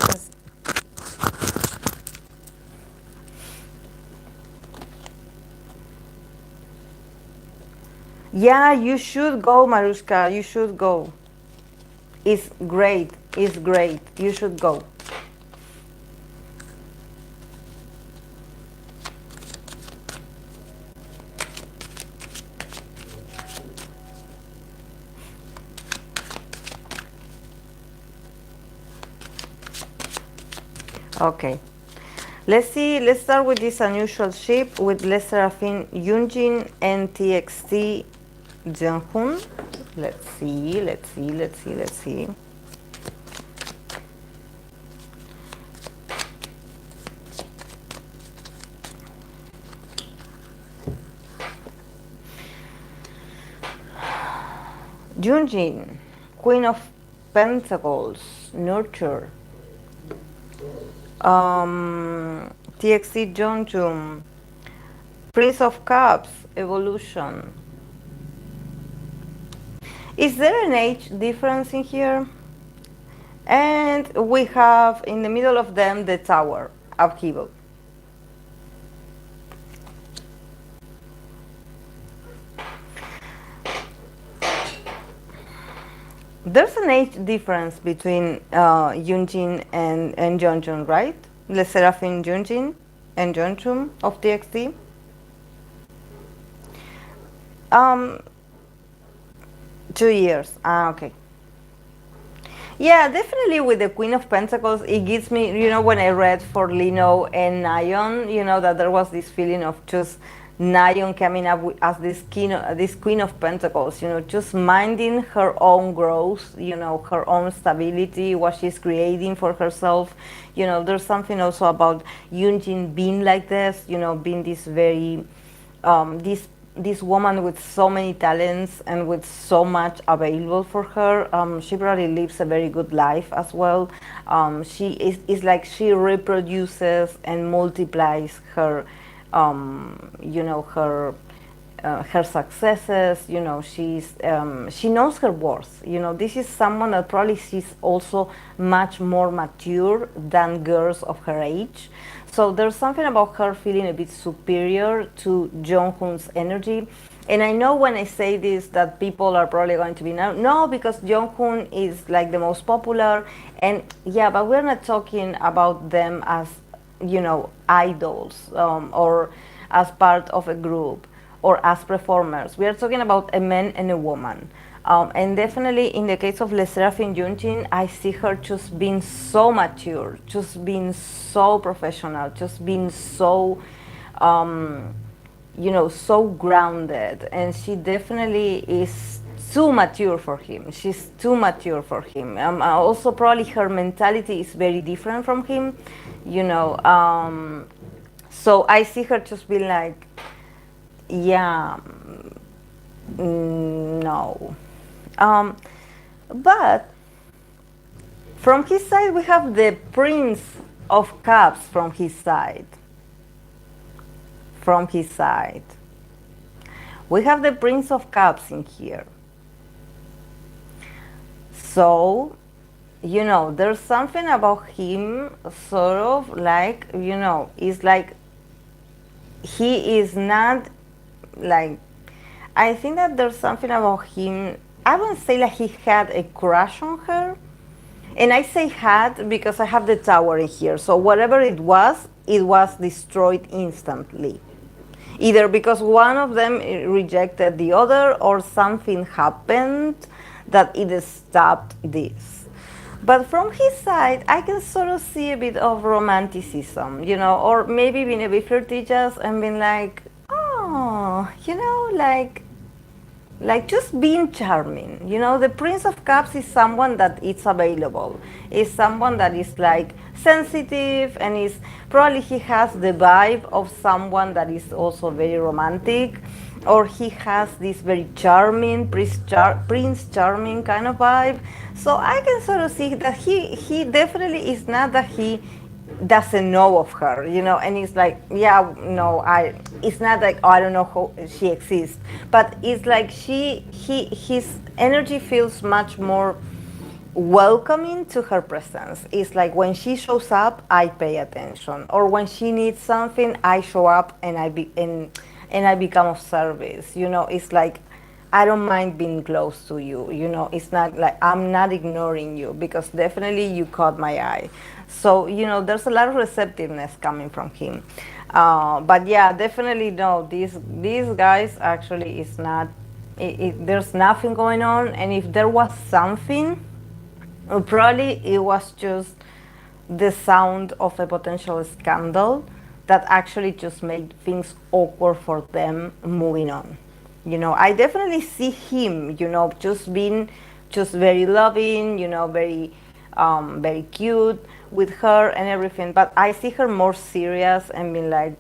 Yes. Yeah, you should go, Marushka. You should go. It's great. It's great. You should go. Okay. Let's see. Let's start with this unusual ship with Les Seraphim Yunjin and TXT Daehyun. Let's see. Let's see. Let's see. Let's see. Yunjin, Queen of Pentacles, Nurture. TXT Yeonjun, Prince of Cups, Evolution. Is there an age difference in here? And we have in the middle of them the Tower, Upheaval. There's an age difference between Yunjin and Yeonjun, right? Le Seraphim Yunjin and Yeonjun of TXT. 2 years. Okay. Yeah, definitely with the Queen of Pentacles, it gives me, when I read for Lino and Nayeon, that there was this feeling of just Nayeon coming up as this Queen of Pentacles, just minding her own growth, her own stability, what she's creating for herself. There's something also about Yunjin being like this, being this very, this woman with so many talents and with so much available for her. She probably lives a very good life as well. She is like she reproduces and multiplies her, her successes. She knows her worth. This is someone that probably she's also much more mature than girls of her age. So there's something about her feeling a bit superior to Jungkook's energy. And I know when I say this that people are probably going to be no, because Jungkook is like the most popular. And yeah, but we're not talking about them as, idols, or as part of a group or as performers. We are talking about a man and a woman. And definitely in the case of Le Seraphim Yunjin, I see her just being so mature, just being so professional, just being so, so grounded. And she definitely is too mature for him. She's too mature for him. Also, probably her mentality is very different from him, So I see her just being like, yeah, no. But from his side, we have the Prince of Cups from his side. From his side. We have the Prince of Cups in here. So, there's something about him sort of like, it's like he is not like, I think that there's something about him. I wouldn't say like he had a crush on her. And I say had because I have the tower in here. So whatever it was destroyed instantly. Either because one of them rejected the other or something happened that it stopped this. But from his side, I can sort of see a bit of romanticism, or maybe being a bit flirtatious and being like, oh, like just being charming. The Prince of Cups is someone that is available, is someone that is like sensitive, and is probably he has the vibe of someone that is also very romantic, or he has this very charming Prince Charming kind of vibe. So I can sort of see that he definitely is not that he doesn't know of her, and it's like, yeah, no, it's not like, oh, I don't know how she exists, but it's like his energy feels much more welcoming to her presence. It's like when she shows up, I pay attention, or when she needs something, I show up and I become of service. It's like I don't mind being close to you. It's not like I'm not ignoring you because definitely you caught my eye. So, there's a lot of receptiveness coming from him. But yeah, definitely no, these guys actually is not, there's nothing going on. And if there was something, probably it was just the sound of a potential scandal that actually just made things awkward for them moving on. I definitely see him, just being just very loving, very cute with her and everything. But I see her more serious and being like,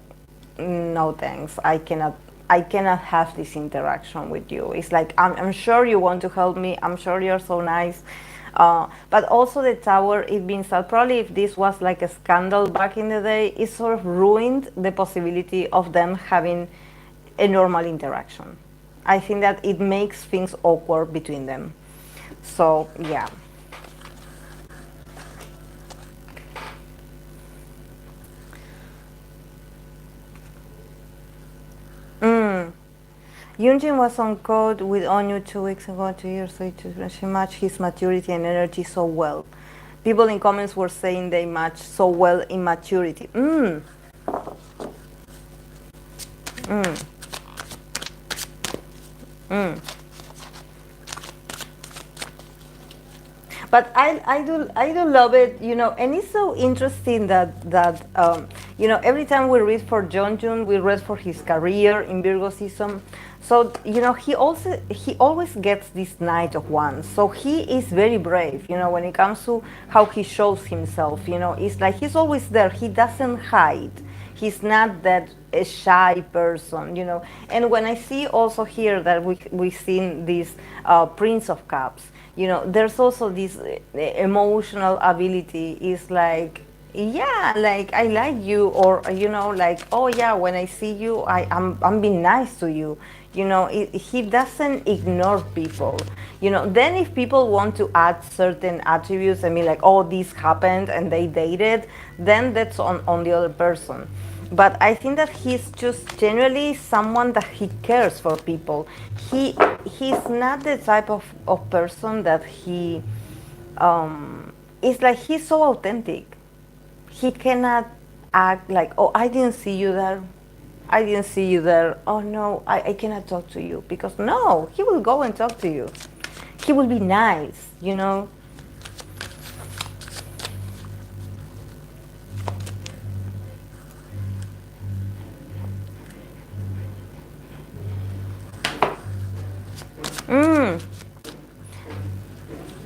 no thanks, I cannot have this interaction with you. It's like, I'm sure you want to help me. I'm sure you're so nice. But also the tower, it being said, probably if this was like a scandal back in the day, it sort of ruined the possibility of them having a normal interaction. I think that it makes things awkward between them. So, yeah. Yunjin was on code with Onyu 2 weeks ago, 2 years, so she matched his maturity and energy so well. People in comments were saying they match so well in maturity. But I do love it, and it's so interesting that every time we read for Yeonjun, we read for his career in Virgo season. So he always gets this Knight of Wands. So he is very brave, when it comes to how he shows himself. It's like he's always there. He doesn't hide. He's not that a shy person, And when I see also here that we've seen this Prince of Cups, there's also this emotional ability. Is like, yeah, like I like you, or like, oh yeah, when I see you, I'm being nice to you. He doesn't ignore people. Then if people want to add certain attributes, I mean, like, oh, this happened and they dated, then that's on the other person. But I think that he's just generally someone that he cares for people. He's not the type of person that he it's like he's so authentic. He cannot act like, oh, I didn't see you there. I didn't see you there. Oh no, I cannot talk to you. Because no, he will go and talk to you. He will be nice,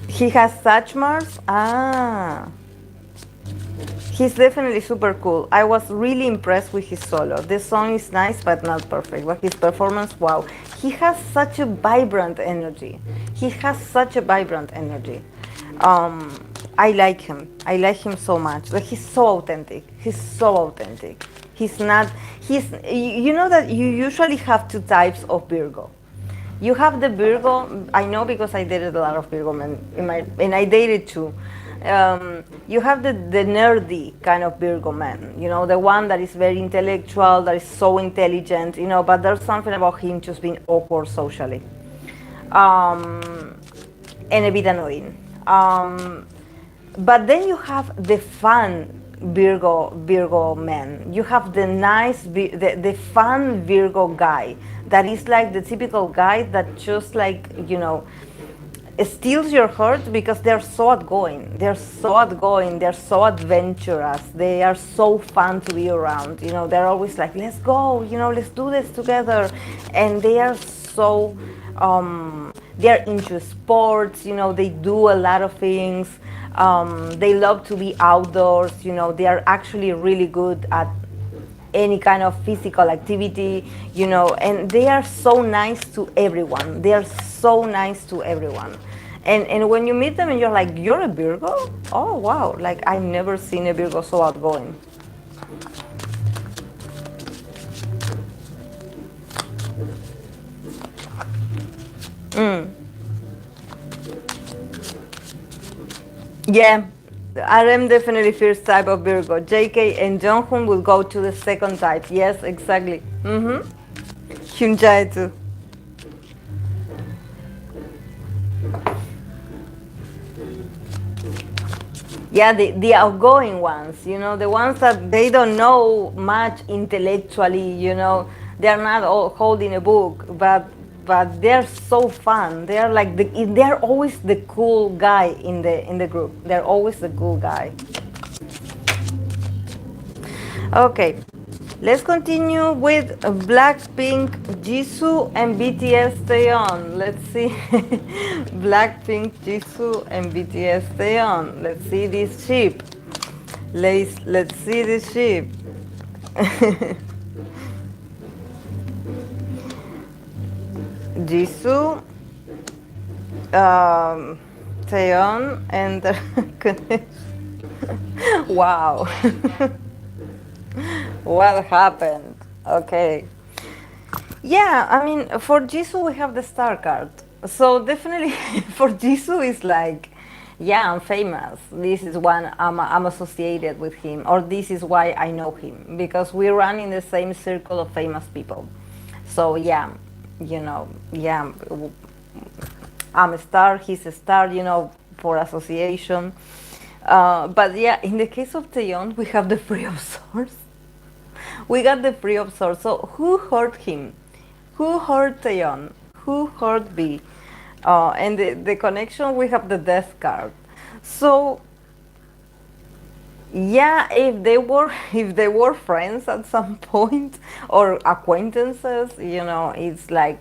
He has such Mars. He's definitely super cool. I was really impressed with his solo. This song is nice but not perfect. But his performance, wow. He has such a vibrant energy. I like him. I like him so much. Like, he's so authentic. He's not, that you usually have two types of Virgo. You have the Virgo, I know because I dated a lot of Virgo men and I dated too. You have the nerdy kind of Virgo man, the one that is very intellectual, that is so intelligent, but there's something about him just being awkward socially, um, and a bit annoying. But then you have the fun Virgo man. You have the nice, the fun Virgo guy that is like the typical guy that just like, steals your heart because they're so outgoing. They're so outgoing. They're so adventurous. They are so fun to be around. They're always like, let's go. Let's do this together. And they are so, they're into sports. They do a lot of things. They love to be outdoors. They are actually really good at any kind of physical activity, and they are so nice to everyone. They are so nice to everyone. And when you meet them and you're like, you're a Virgo? Oh, wow. Like, I've never seen a Virgo so outgoing. Yeah, RM definitely first type of Virgo. JK and Jonghoon will go to the second type. Yes, exactly. Hyunjae too. Yeah, the outgoing ones, the ones that they don't know much intellectually, they're not all holding a book, but they're so fun. They're like they're always the cool guy in the group. They're always the cool guy. Okay, let's continue with Blackpink, Jisoo, and BTS Taeyeon. Let's see. Blackpink, Jisoo, and BTS Taeyeon. Let's see this ship. Let's see this ship. Jisoo, Taeyeon, and wow. What happened? Okay. Yeah, I mean, for Jisoo, we have the star card. So definitely for Jisoo, it's like, yeah, I'm famous. This is one I'm associated with him, or this is why I know him, because we run in the same circle of famous people. So yeah, yeah, I'm a star, he's a star, for association. But yeah, in the case of Taeyeon, we have the Three of Swords. We got the Three of Swords. So who hurt him? Who hurt Taeyeon? Who hurt B? And the connection, we have the Death card. So yeah, if they were friends at some point or acquaintances, it's like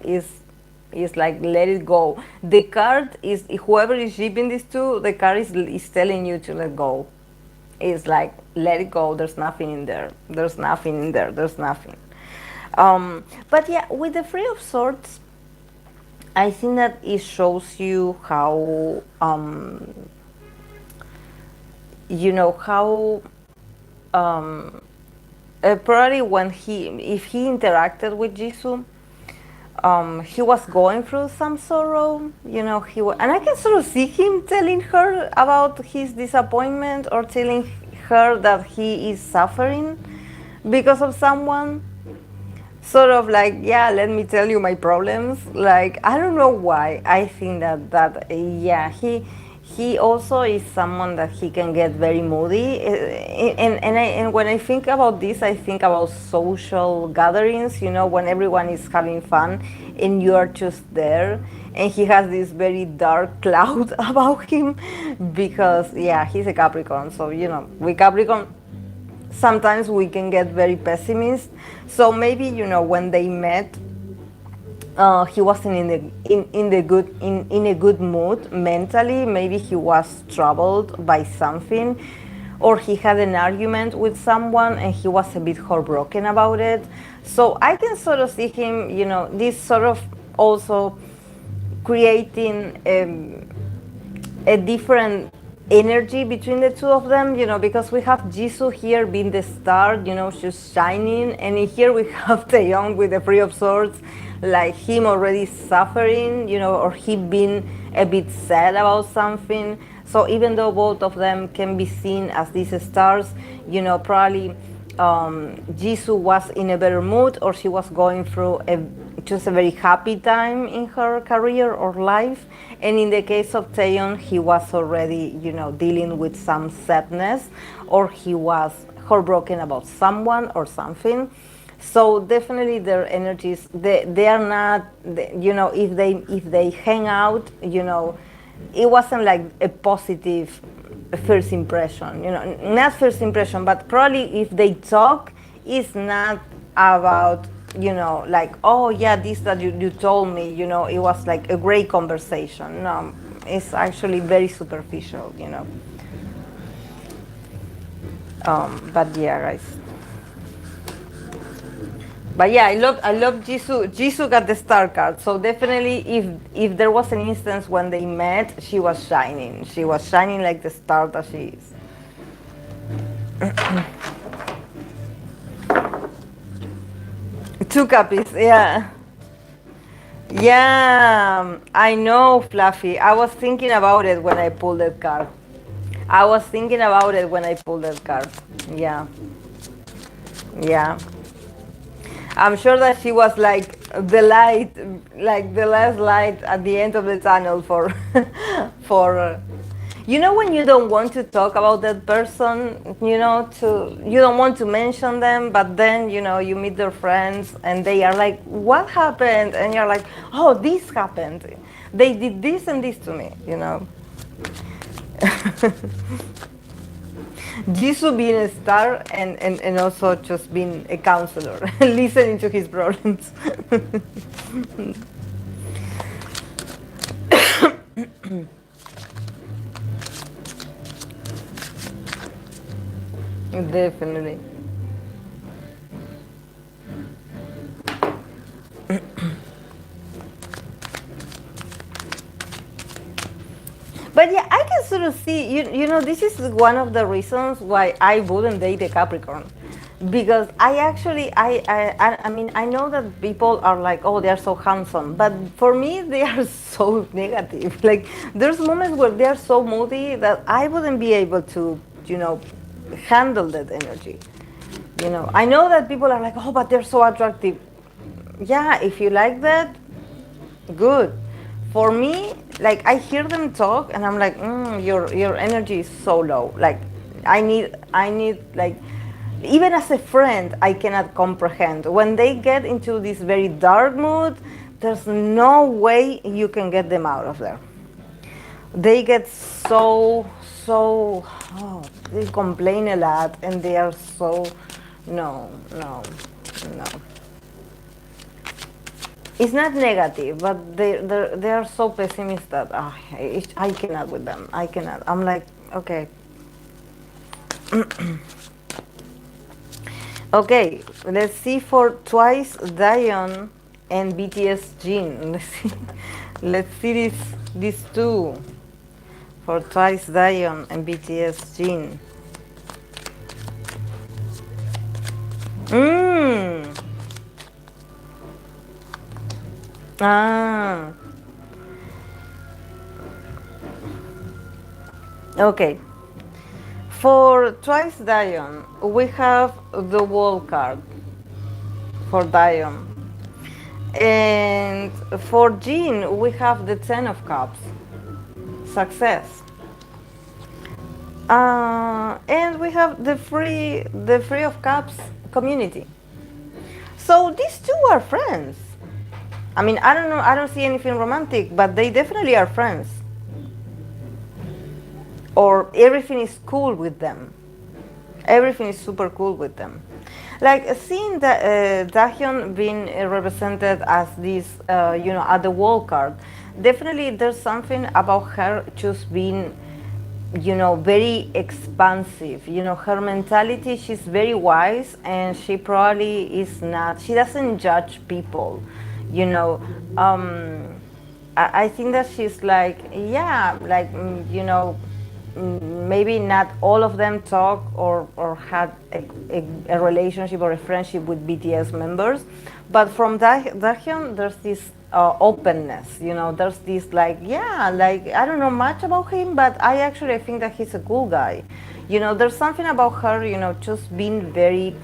let it go. The card is, whoever is shipping these two, the card is telling you to let go. It's like, let it go. There's nothing in there. There's nothing in there. There's nothing. But yeah, with the Three of Swords, I think that it shows you how how probably if he interacted with Jisoo, he was going through some sorrow, and I can sort of see him telling her about his disappointment, or telling her that he is suffering because of someone. Sort of like, yeah, let me tell you my problems. Like, I don't know why. I think that yeah, he also is someone that he can get very moody, and when I think about this, I think about social gatherings, when everyone is having fun and you are just there, and he has this very dark cloud about him, because yeah, he's a Capricorn. So with Capricorn, sometimes we can get very pessimist. So maybe when they met, he wasn't in a good mood mentally. Maybe he was troubled by something, or he had an argument with someone and he was a bit heartbroken about it. So I can sort of see him, this sort of also creating a different energy between the two of them, because we have Jisoo here being the star, she's shining, and here we have Taeyeon with the Three of Swords, like him already suffering, or he being a bit sad about something. So even though both of them can be seen as these stars, probably Jisoo was in a better mood, or she was going through just a very happy time in her career or life. And in the case of Taeyeon, he was already, dealing with some sadness, or he was heartbroken about someone or something. So definitely their energies, they are not, if they hang out, it wasn't like a positive first impression, not first impression, but probably if they talk, it's not about, like, oh yeah, this that you told me, it was like a great conversation. No, it's actually very superficial, but yeah, guys. But yeah, I love Jisoo. Jisoo got the star card, so definitely, if there was an instance when they met, she was shining. She was shining like the star that she is. Two copies, yeah. Yeah, I know, Fluffy. I was thinking about it when I pulled that card. I was thinking about it when I pulled that card. Yeah. Yeah. I'm sure that she was like the light, like the last light at the end of the tunnel for, for. When you don't want to talk about that person, you don't want to mention them, but then you meet their friends and they are like, "What happened?" And you're like, "Oh, this happened. They did this and this to me." Jisoo being a star and also just being a counselor, listening to his problems. Definitely. But yeah, I can sort of see, this is one of the reasons why I wouldn't date a Capricorn. Because I know that people are like, oh, they're so handsome. But for me, they are so negative. Like, there's moments where they are so moody that I wouldn't be able to, handle that energy. I know that people are like, oh, but they're so attractive. Yeah, if you like that, good. For me, like, I hear them talk and I'm like, your energy is so low. Like, I need like, even as a friend, I cannot comprehend when they get into this very dark mood. There's no way you can get them out of there. They get so, oh, they complain a lot and they are so, no. It's not negative, but they are so pessimistic that I cannot with them. I cannot. I'm like, okay. Okay, let's see for twice Daehyun and BTS Jin. Let's see these two for twice Daehyun and BTS Jin. Ah. Okay. For twice Daehyun, we have the wall card for Daehyun. And for Jin, we have the Ten of Cups. Success. And we have the Free of Cups community. So these two are friends. I mean, I don't know, I don't see anything romantic, but they definitely are friends. Or everything is cool with them. Everything is super cool with them. Like, seeing Daehyun being represented as this, at the wall card, definitely there's something about her just being, very expansive. Her mentality, she's very wise, and she probably is not, she doesn't judge people. I think that she's like, yeah, like, maybe not all of them talk or had a relationship or a friendship with BTS members, but from Daehyun, there's this openness. There's this like, yeah, like I don't know much about him, but I actually think that he's a cool guy. There's something about her, just being very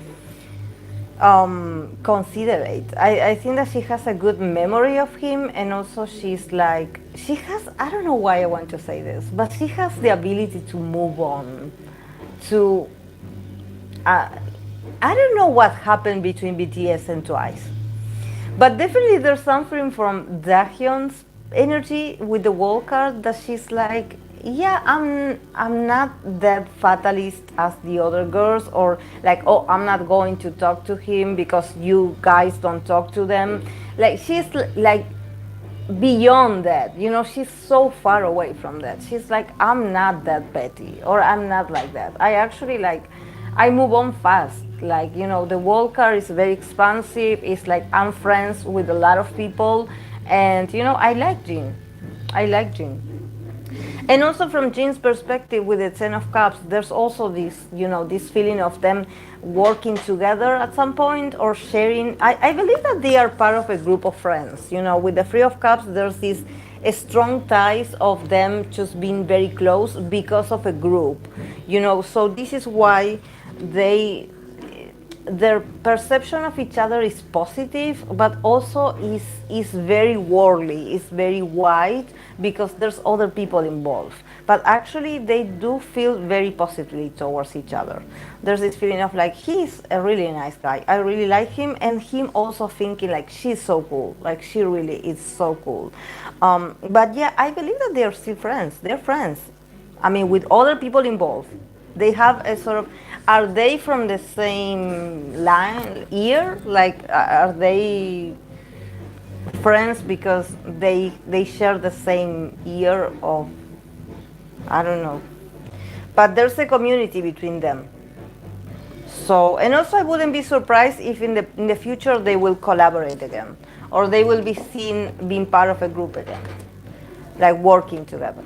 considerate. I think that she has a good memory of him, and also she's like, she has, I don't know why I want to say this, but she has the ability to move on, to, uh, I don't know what happened between BTS and Twice, but definitely there's something from Daehyun's energy with the wall card that she's like, yeah, I'm not that fatalist as the other girls, or like, oh, I'm not going to talk to him because you guys don't talk to them. Like she's like beyond that, she's so far away from that. She's like, I'm not that petty, or I'm not like that. I actually like, I move on fast. Like, the wall card is very expansive. It's like I'm friends with a lot of people, and I like Jin. I like Jin. And also from Jin's perspective with the Ten of Cups, there's also this, this feeling of them working together at some point, or sharing. I believe that they are part of a group of friends. With the Three of Cups, there's this strong ties of them just being very close because of a group. So this is why their perception of each other is positive, but also is very worldly, is very wide, because there's other people involved. But actually, they do feel very positively towards each other. There's this feeling of like, he's a really nice guy, I really like him, and him also thinking like, she's so cool, like she really is so cool. But yeah, I believe that they're still friends. They're friends. I mean, with other people involved. They have a sort of, are they from the same line, year? Like, are they friends because they share the same year of, I don't know. But there's a community between them. So, and also I wouldn't be surprised if in the future they will collaborate again, or they will be seen being part of a group again, like working together.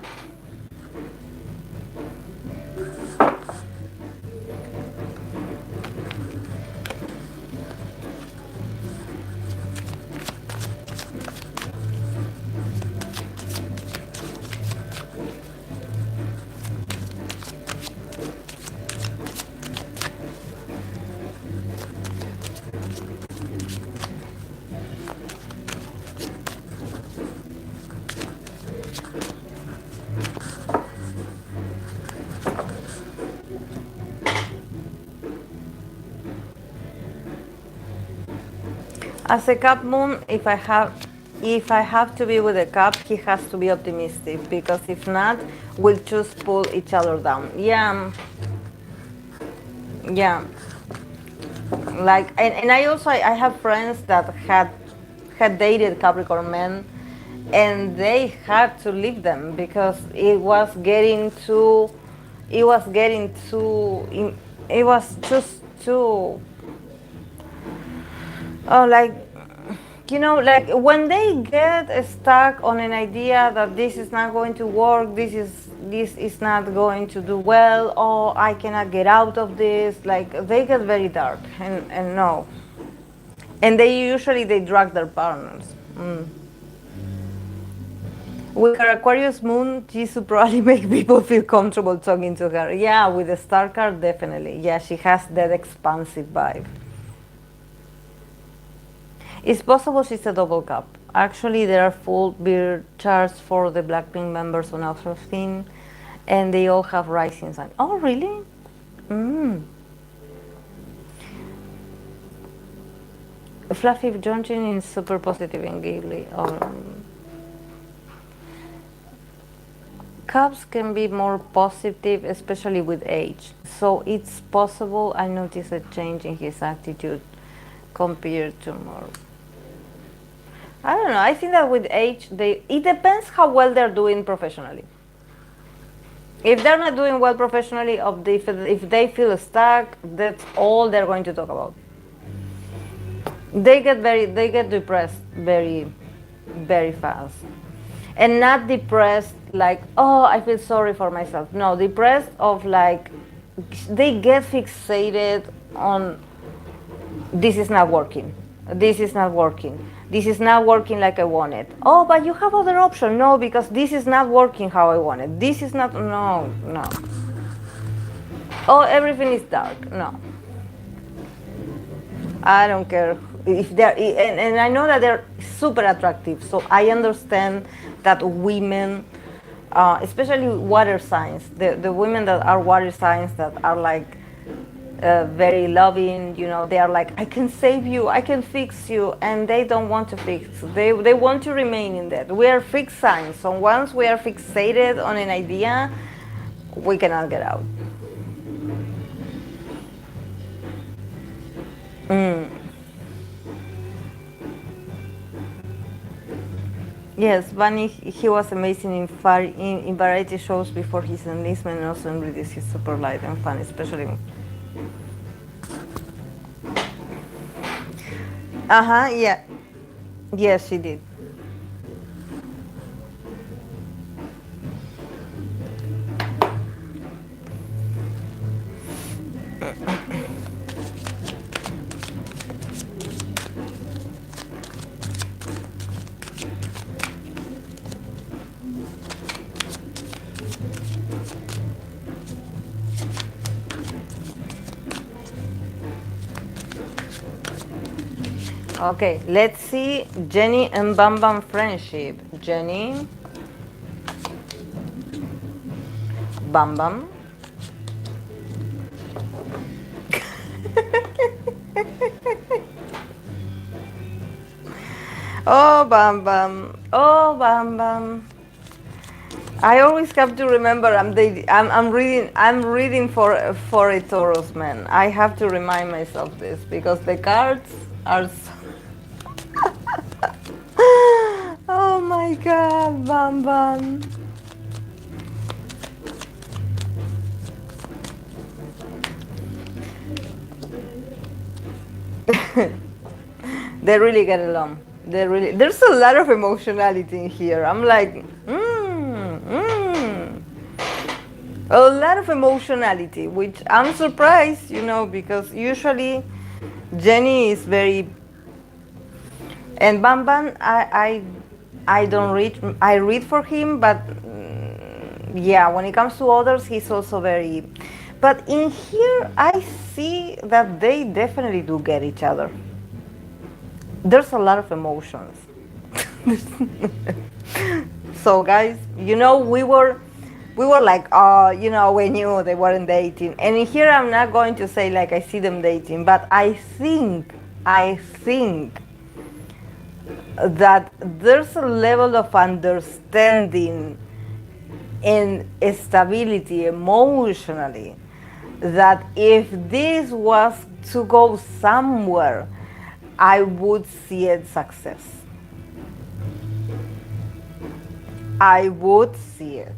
As a Cap moon, if I have to be with a Cap, he has to be optimistic, because if not, we'll just pull each other down. Yeah. Yeah. Like, and I also I have friends that had dated Capricorn men, and they had to leave them because it was getting too, it was getting too, it was just too, oh, like, like when they get stuck on an idea that this is not going to work, this is not going to do well, or I cannot get out of this, like they get very dark, and no. And they usually drag their partners. With her Aquarius moon, Jisoo probably make people feel comfortable talking to her. Yeah, with the star card, definitely. Yeah, she has that expansive vibe. It's possible she's a double Cap. Actually, there are full birth charts for the Blackpink members on Astrological, and they all have rising sign. Oh, really? Fluffy Yeonjun is super positive and giggly. Caps can be more positive, especially with age. So it's possible I notice a change in his attitude compared to more. I don't know. I think that with age, it depends how well they're doing professionally. If they're not doing well professionally, if they feel stuck, that's all they're going to talk about. They get depressed very, very fast, and not depressed like, oh, I feel sorry for myself. No, depressed of like, they get fixated on, this is not working. This is not working. This is not working like I wanted. Oh, but you have other option. No, because this is not working how I wanted. This is not, no, no. Oh, everything is dark. No. I don't care if they're, and I know that they're super attractive. So I understand that women, especially water signs, the women that are water signs that are like very loving, you know, they are like, I can save you, I can fix you, and they don't want to fix. They want to remain in that. We are fixed signs. So once we are fixated on an idea, we cannot get out. Yes, Bunny, he was amazing in variety shows before his enlistment, and also in British. He's super light and fun, especially. Yeah. Yes, she did. Okay, let's see Jennie and Bambam friendship. Jennie, Bambam. Oh, Bambam. Oh, Bambam. I always have to remember I'm reading for a Taurus man. I have to remind myself this because the cards are so oh my god, Bambam. They really get along. There's a lot of emotionality in here. I'm like, a lot of emotionality, which I'm surprised, you know, because usually Jennie is very, and Bambam, I don't read, I read for him, but yeah, when it comes to others, he's also very, but in here, I see that they definitely do get each other. There's a lot of emotions. So guys, you know, we were like, oh, you know, we knew they weren't dating. And in here, I'm not going to say like I see them dating, but I think that there's a level of understanding and stability emotionally that if this was to go somewhere, I would see it success. I would see it.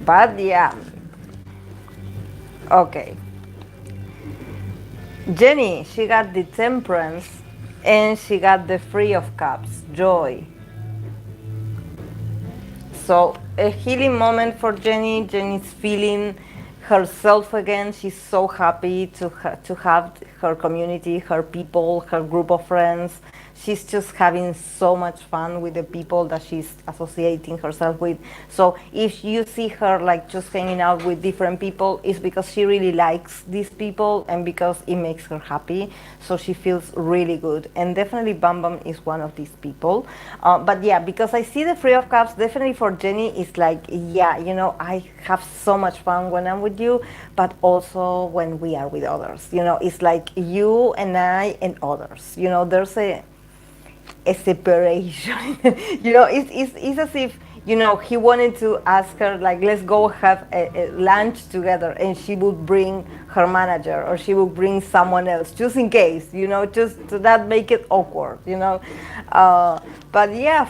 But yeah. Okay. Jennie, she got the Temperance and she got the Three of Cups, Joy. So a healing moment for Jennie. Jennie's feeling herself again. She's so happy to have her community, her people, her group of friends. She's just having so much fun with the people that she's associating herself with. So if you see her like just hanging out with different people, it's because she really likes these people and because it makes her happy. So she feels really good. And definitely Bambam is one of these people. But yeah, because I see the Three of Cups, definitely for Jennie, it's like, yeah, you know, I have so much fun when I'm with you, but also when we are with others. You know, it's like you and I and others. You know, there's a separation. You know, it's as if, you know, he wanted to ask her like, let's go have a lunch together, and she would bring her manager or she would bring someone else just in case, you know, just to not make it awkward, you know. But yeah,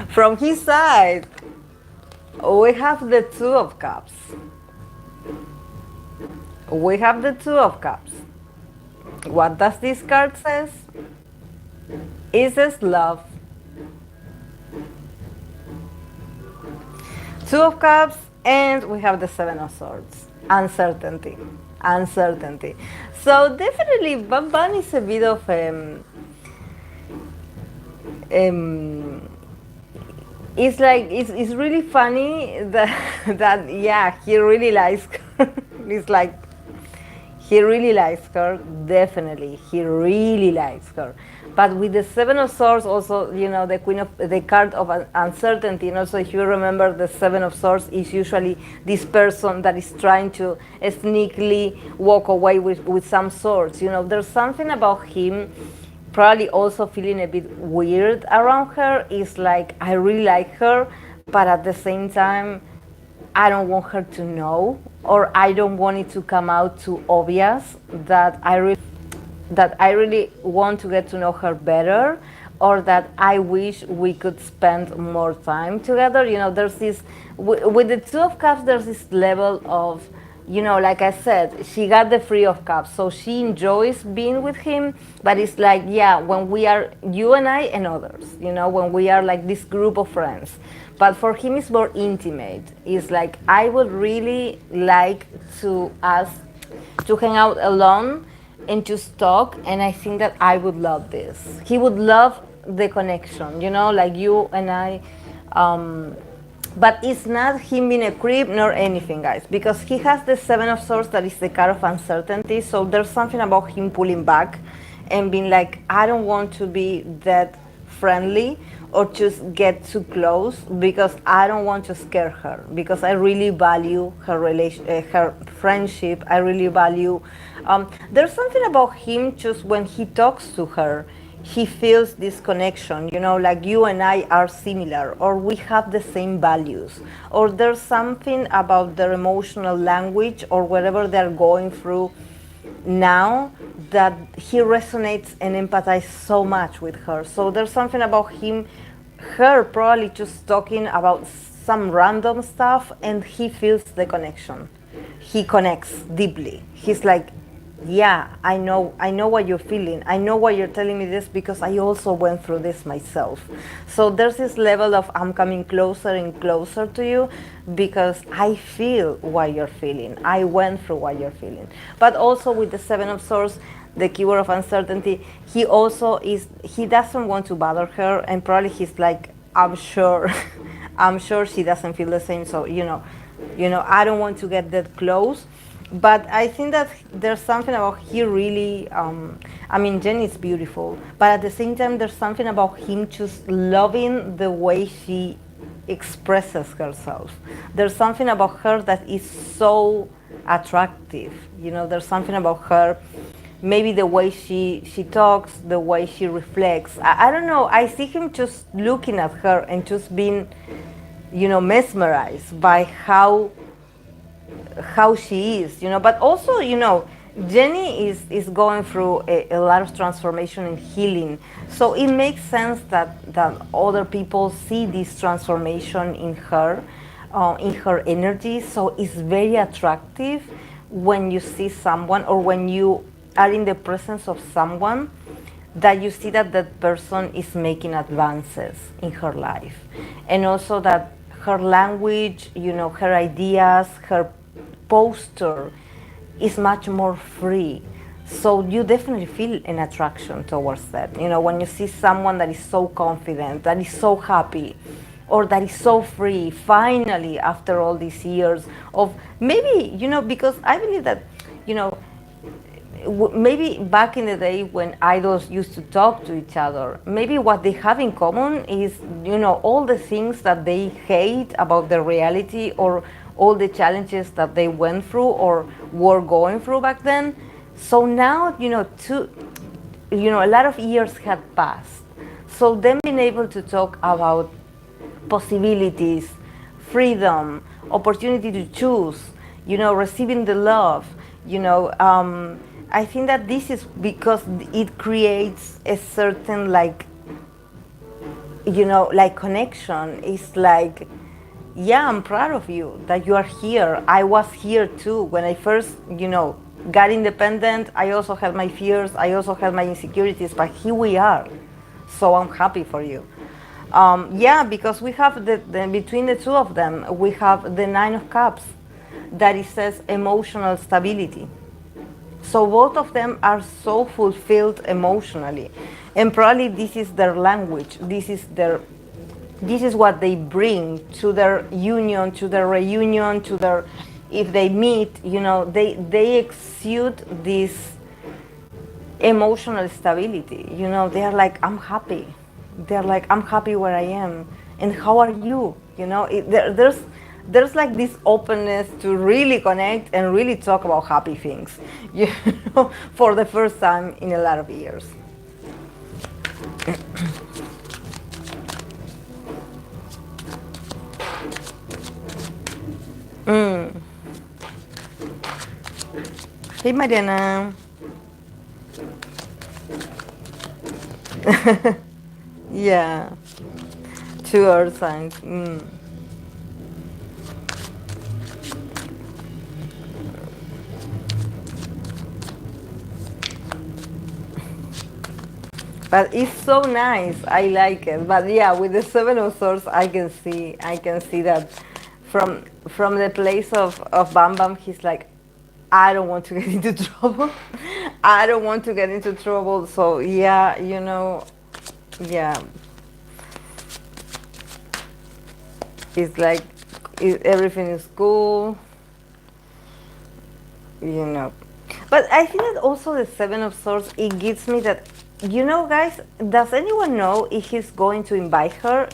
from his side, we have the Two of Cups. We have the Two of Cups. What does this card says? It says love. Two of Cups, and we have the Seven of Swords. Uncertainty. uncertainty. So definitely, Bambam is a bit of um, it's like it's really funny that that yeah, he really likes her. It's like he really likes her, definitely. He really likes her. But with the Seven of Swords, also, the Queen of the card of uncertainty, and also if you remember, the Seven of Swords is usually this person that is trying to sneakily walk away with some swords. There's something about him probably also feeling a bit weird around her. Is like, I really like her, but at the same time, I don't want her to know, or I don't want it to come out too obvious that I really want to get to know her better, or that I wish we could spend more time together. There's this, with the Two of Cups, there's this level of, like I said, she got the Three of Cups, so she enjoys being with him, but it's like, yeah, when we are, you and I and others, when we are like this group of friends. But for him, it's more intimate. It's like, I would really like to us to hang out alone and just talk, and I think that I would love this. He would love the connection, like you and I. But it's not him being a creep nor anything, guys, because he has the Seven of Swords that is the card of uncertainty. So there's something about him pulling back and being like, I don't want to be that friendly or just get too close, because I don't want to scare her, because I really value her her friendship. I really value. There's something about him just when he talks to her, he feels this connection, like you and I are similar, or we have the same values, or there's something about their emotional language or whatever they're going through now that he resonates and empathizes so much with her. So there's something about her probably just talking about some random stuff, and he feels the connection. He connects deeply. He's like, yeah, I know what you're feeling. I know why you're telling me this, because I also went through this myself. So there's this level of, I'm coming closer and closer to you because I feel what you're feeling. I went through what you're feeling. But also with the Seven of Swords, the keyword of uncertainty, he doesn't want to bother her, and probably he's like, I'm sure, I'm sure she doesn't feel the same. So, I don't want to get that close. But I think that there's something about he really, Jennie is beautiful, but at the same time, there's something about him just loving the way she expresses herself. There's something about her that is so attractive. There's something about her, maybe the way she talks, the way she reflects. I don't know, I see him just looking at her and just being, mesmerized by how she is, but also, Jennie is going through a lot of transformation and healing. So it makes sense that other people see this transformation in her energy. So it's very attractive when you see someone, or when you are in the presence of someone, that you see that that person is making advances in her life. And also that her language, her ideas, her posture is much more free. So you definitely feel an attraction towards that. When you see someone that is so confident, that is so happy, or that is so free, finally, after all these years of maybe, because I believe that, maybe back in the day when idols used to talk to each other, maybe what they have in common is, all the things that they hate about the reality, or all the challenges that they went through or were going through back then. So now, a lot of years had passed. So them being able to talk about possibilities, freedom, opportunity to choose, receiving the love, I think that this is because it creates a certain connection. It's like, yeah, I'm proud of you that you are here. I was here too. When I first, got independent, I also had my fears, I also had my insecurities, but here we are. So I'm happy for you. Because we have between the two of them, we have the Nine of Cups, that it says emotional stability. So both of them are so fulfilled emotionally, and probably this is their language. This is what they bring to their union, to their reunion, to their, if they meet, they exude this emotional stability. They are like, I'm happy. They're like, I'm happy where I am. And how are you? There's like this openness to really connect and really talk about happy things, for the first time in a lot of years. Hey, Mariana. Yeah, two earth signs. But it's so nice. I like it. But yeah, with the Seven of Swords, I can see that from the place of Bambam, he's like, I don't want to get into trouble. I don't want to get into trouble. So yeah, yeah, it's like everything is cool, you know. But I think that also the Seven of Swords, it gives me that, guys, does anyone know if he's going to invite her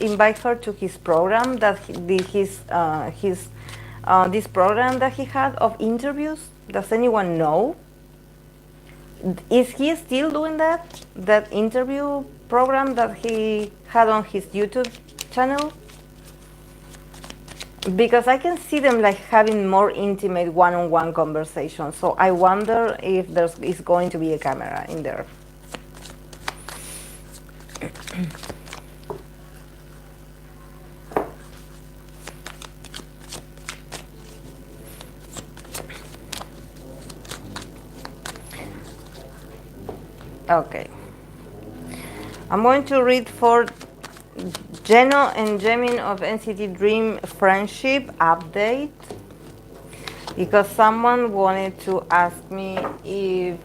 to his program that this program that he had of interviews? Does anyone know? Is he still doing that interview program that he had on his YouTube channel? Because I can see them like having more intimate one-on-one conversations. So I wonder if is going to be a camera in there. Okay. I'm going to read for Jeno and Jaemin of NCT Dream Friendship Update, because someone wanted to ask me if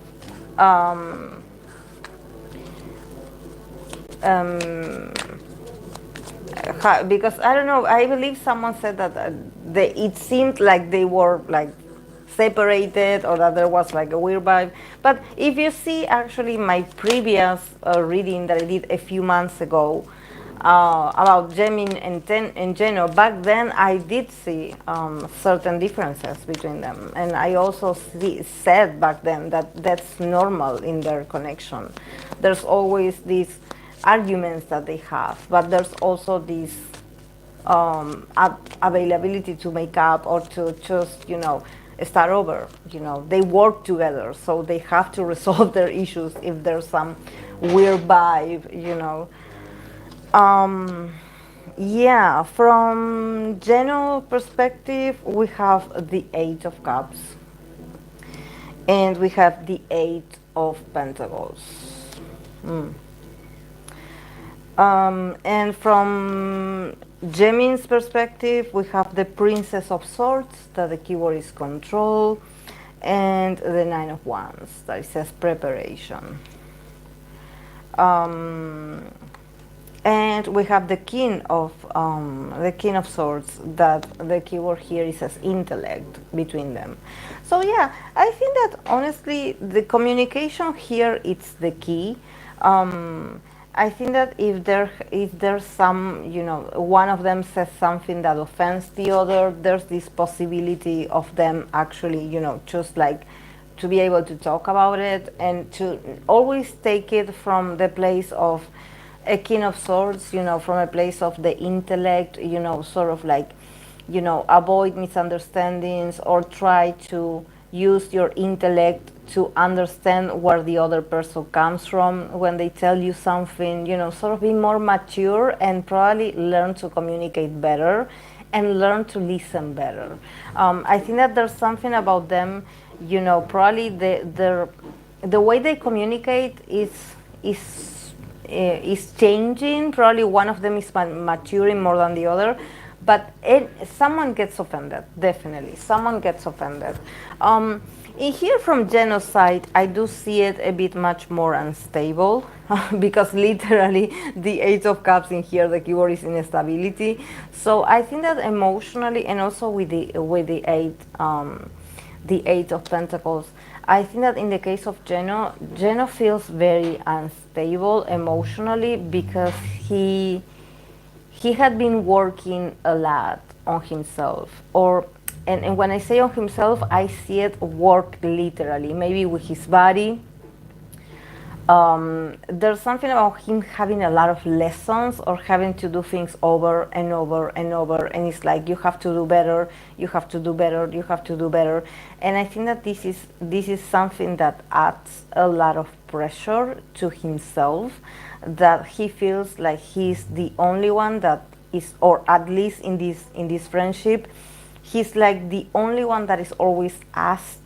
because I don't know, I believe someone said that it seemed like they were like separated, or that there was like a weird vibe. But if you see actually my previous reading that I did a few months ago about Jaemin and Jeno, back then I did see certain differences between them, and I also said back then that that's normal in their connection. There's always these arguments that they have, but there's also this availability to make up or to just start over. They work together, so they have to resolve their issues if there's some weird vibe. Yeah, from Jeno perspective, we have the Eight of Cups and we have the Eight of Pentacles. And from Jaemin's perspective, we have the Princess of Swords, that the keyword is control, and the Nine of Wands, that it says preparation. And we have the King of Swords, that the keyword here is as intellect between them. So yeah, I think that honestly the communication here is the key. I think that if there's some, one of them says something that offends the other, there's this possibility of them actually, just like to be able to talk about it, and to always take it from the place of a King of Swords, from a place of the intellect, sort of like, avoid misunderstandings, or try to use your intellect to understand where the other person comes from when they tell you something, sort of be more mature and probably learn to communicate better and learn to listen better. I think that there's something about them, probably the way they communicate is changing. Probably one of them is maturing more than the other, but someone gets offended. Definitely, someone gets offended. In here from Geno's side, I do see it a bit much more unstable because literally the Eight of Cups in here, the keyword is instability. So I think that emotionally, and also with the Eight of Pentacles, I think that in the case of Jeno feels very unstable emotionally because he had been working a lot on himself, or and when I say on himself, I see it work literally, maybe with his body. There's something about him having a lot of lessons or having to do things over and over and over, and it's like you have to do better, you have to do better, you have to do better. And I think that this is something that adds a lot of pressure to himself, that he feels like he's the only one that is, or at least in this friendship, he's like the only one that is always asked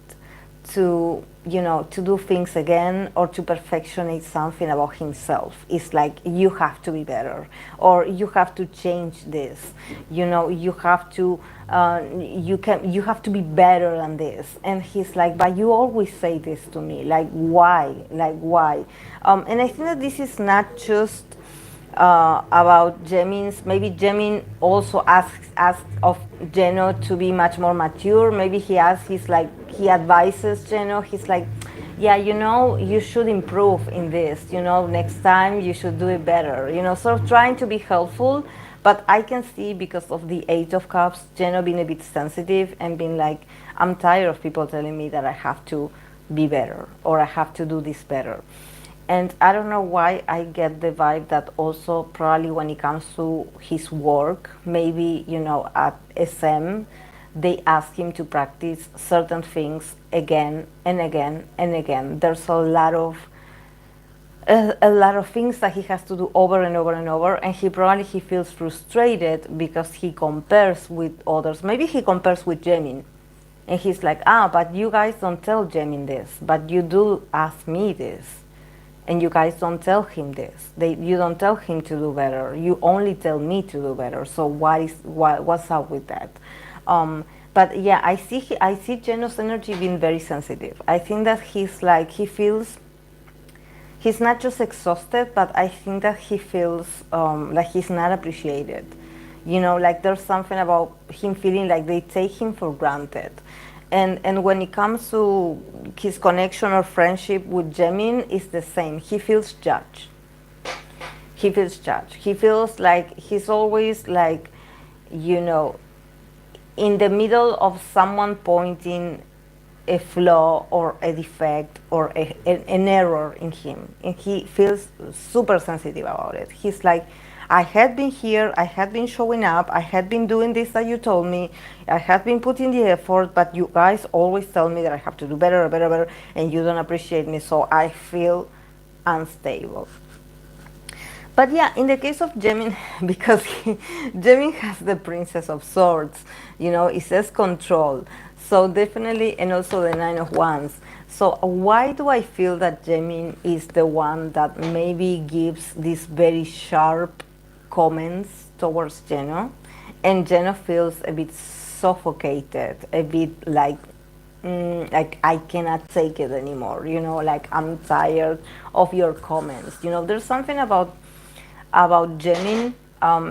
to, to do things again or to perfectionate something about himself. It's like you have to be better, or you have to change this. You have to you have to be better than this. And he's like, but you always say this to me. Like why? Like why? And I think that this is not just about Jaemin's. Maybe Jaemin also asks of Jeno to be much more mature. Maybe he advises Jeno. He's like, yeah, you should improve in this. Next time you should do it better. Sort of trying to be helpful. But I can see, because of the Eight of Cups, Jeno being a bit sensitive and being like, I'm tired of people telling me that I have to be better or I have to do this better. And I don't know why I get the vibe that also probably when it comes to his work, maybe, at SM, they ask him to practice certain things again and again and again. There's a lot of things that he has to do over and over and over, and he feels frustrated because he compares with others. Maybe he compares with Jaemin, and he's like, but you guys don't tell Jaemin this, but you do ask me this. And you guys don't tell him this. You don't tell him to do better. You only tell me to do better. So what's up with that? But yeah, I see Geno's energy being very sensitive. I think that he feels he's not just exhausted, but I think that he feels like he's not appreciated. Like there's something about him feeling like they take him for granted. And when it comes to his connection or friendship with Jaemin, it's the same. He feels judged. He feels like he's always like, in the middle of someone pointing a flaw or a defect or an error in him. And he feels super sensitive about it. He's like, I had been here, I had been showing up, I had been doing this that you told me, I had been putting the effort, but you guys always tell me that I have to do better, and you don't appreciate me, so I feel unstable. But yeah, in the case of Jaemin, because Jaemin has the Princess of Swords, it says control, so definitely, and also the Nine of Wands. So why do I feel that Jaemin is the one that maybe gives these very sharp comments towards Jeno, and Jeno feels a bit suffocated, a bit like I cannot take it anymore, like I'm tired of your comments. There's something about Jaemin,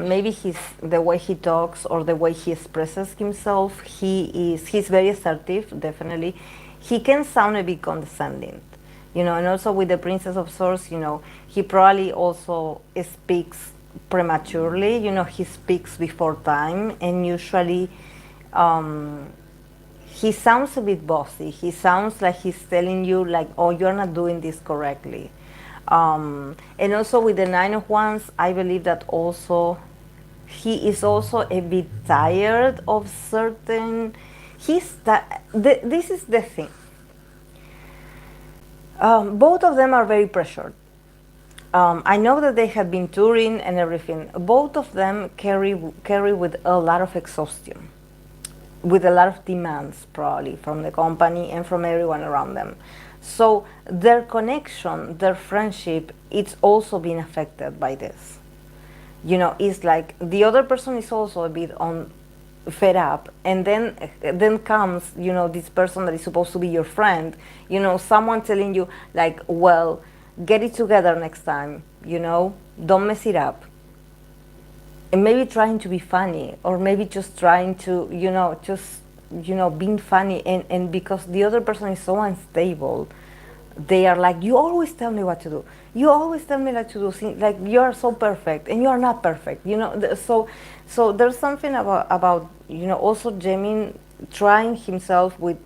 maybe the way he talks or the way he expresses himself. He's very assertive, definitely. He can sound a bit condescending, and also with the Princess of Swords, he probably also speaks prematurely, he speaks before time, and usually he sounds a bit bossy. He sounds like he's telling you like, oh, you're not doing this correctly. And also with the Nine of Wands, I believe that also he is also a bit tired of certain, this is the thing. Both of them are very pressured. I know that they have been touring and everything. Both of them carry with a lot of exhaustion, with a lot of demands probably from the company and from everyone around them. So their connection, their friendship, it's also been affected by this. It's like the other person is also a bit on fed up, and then comes, this person that is supposed to be your friend, someone telling you like, well, get it together next time, don't mess it up, and maybe trying to be funny, or maybe just trying to, being funny, and because the other person is so unstable, they are like, you always tell me what to do, you always tell me what to do, see, like you are so perfect and you are not perfect, so there's something about also Jaemin trying himself with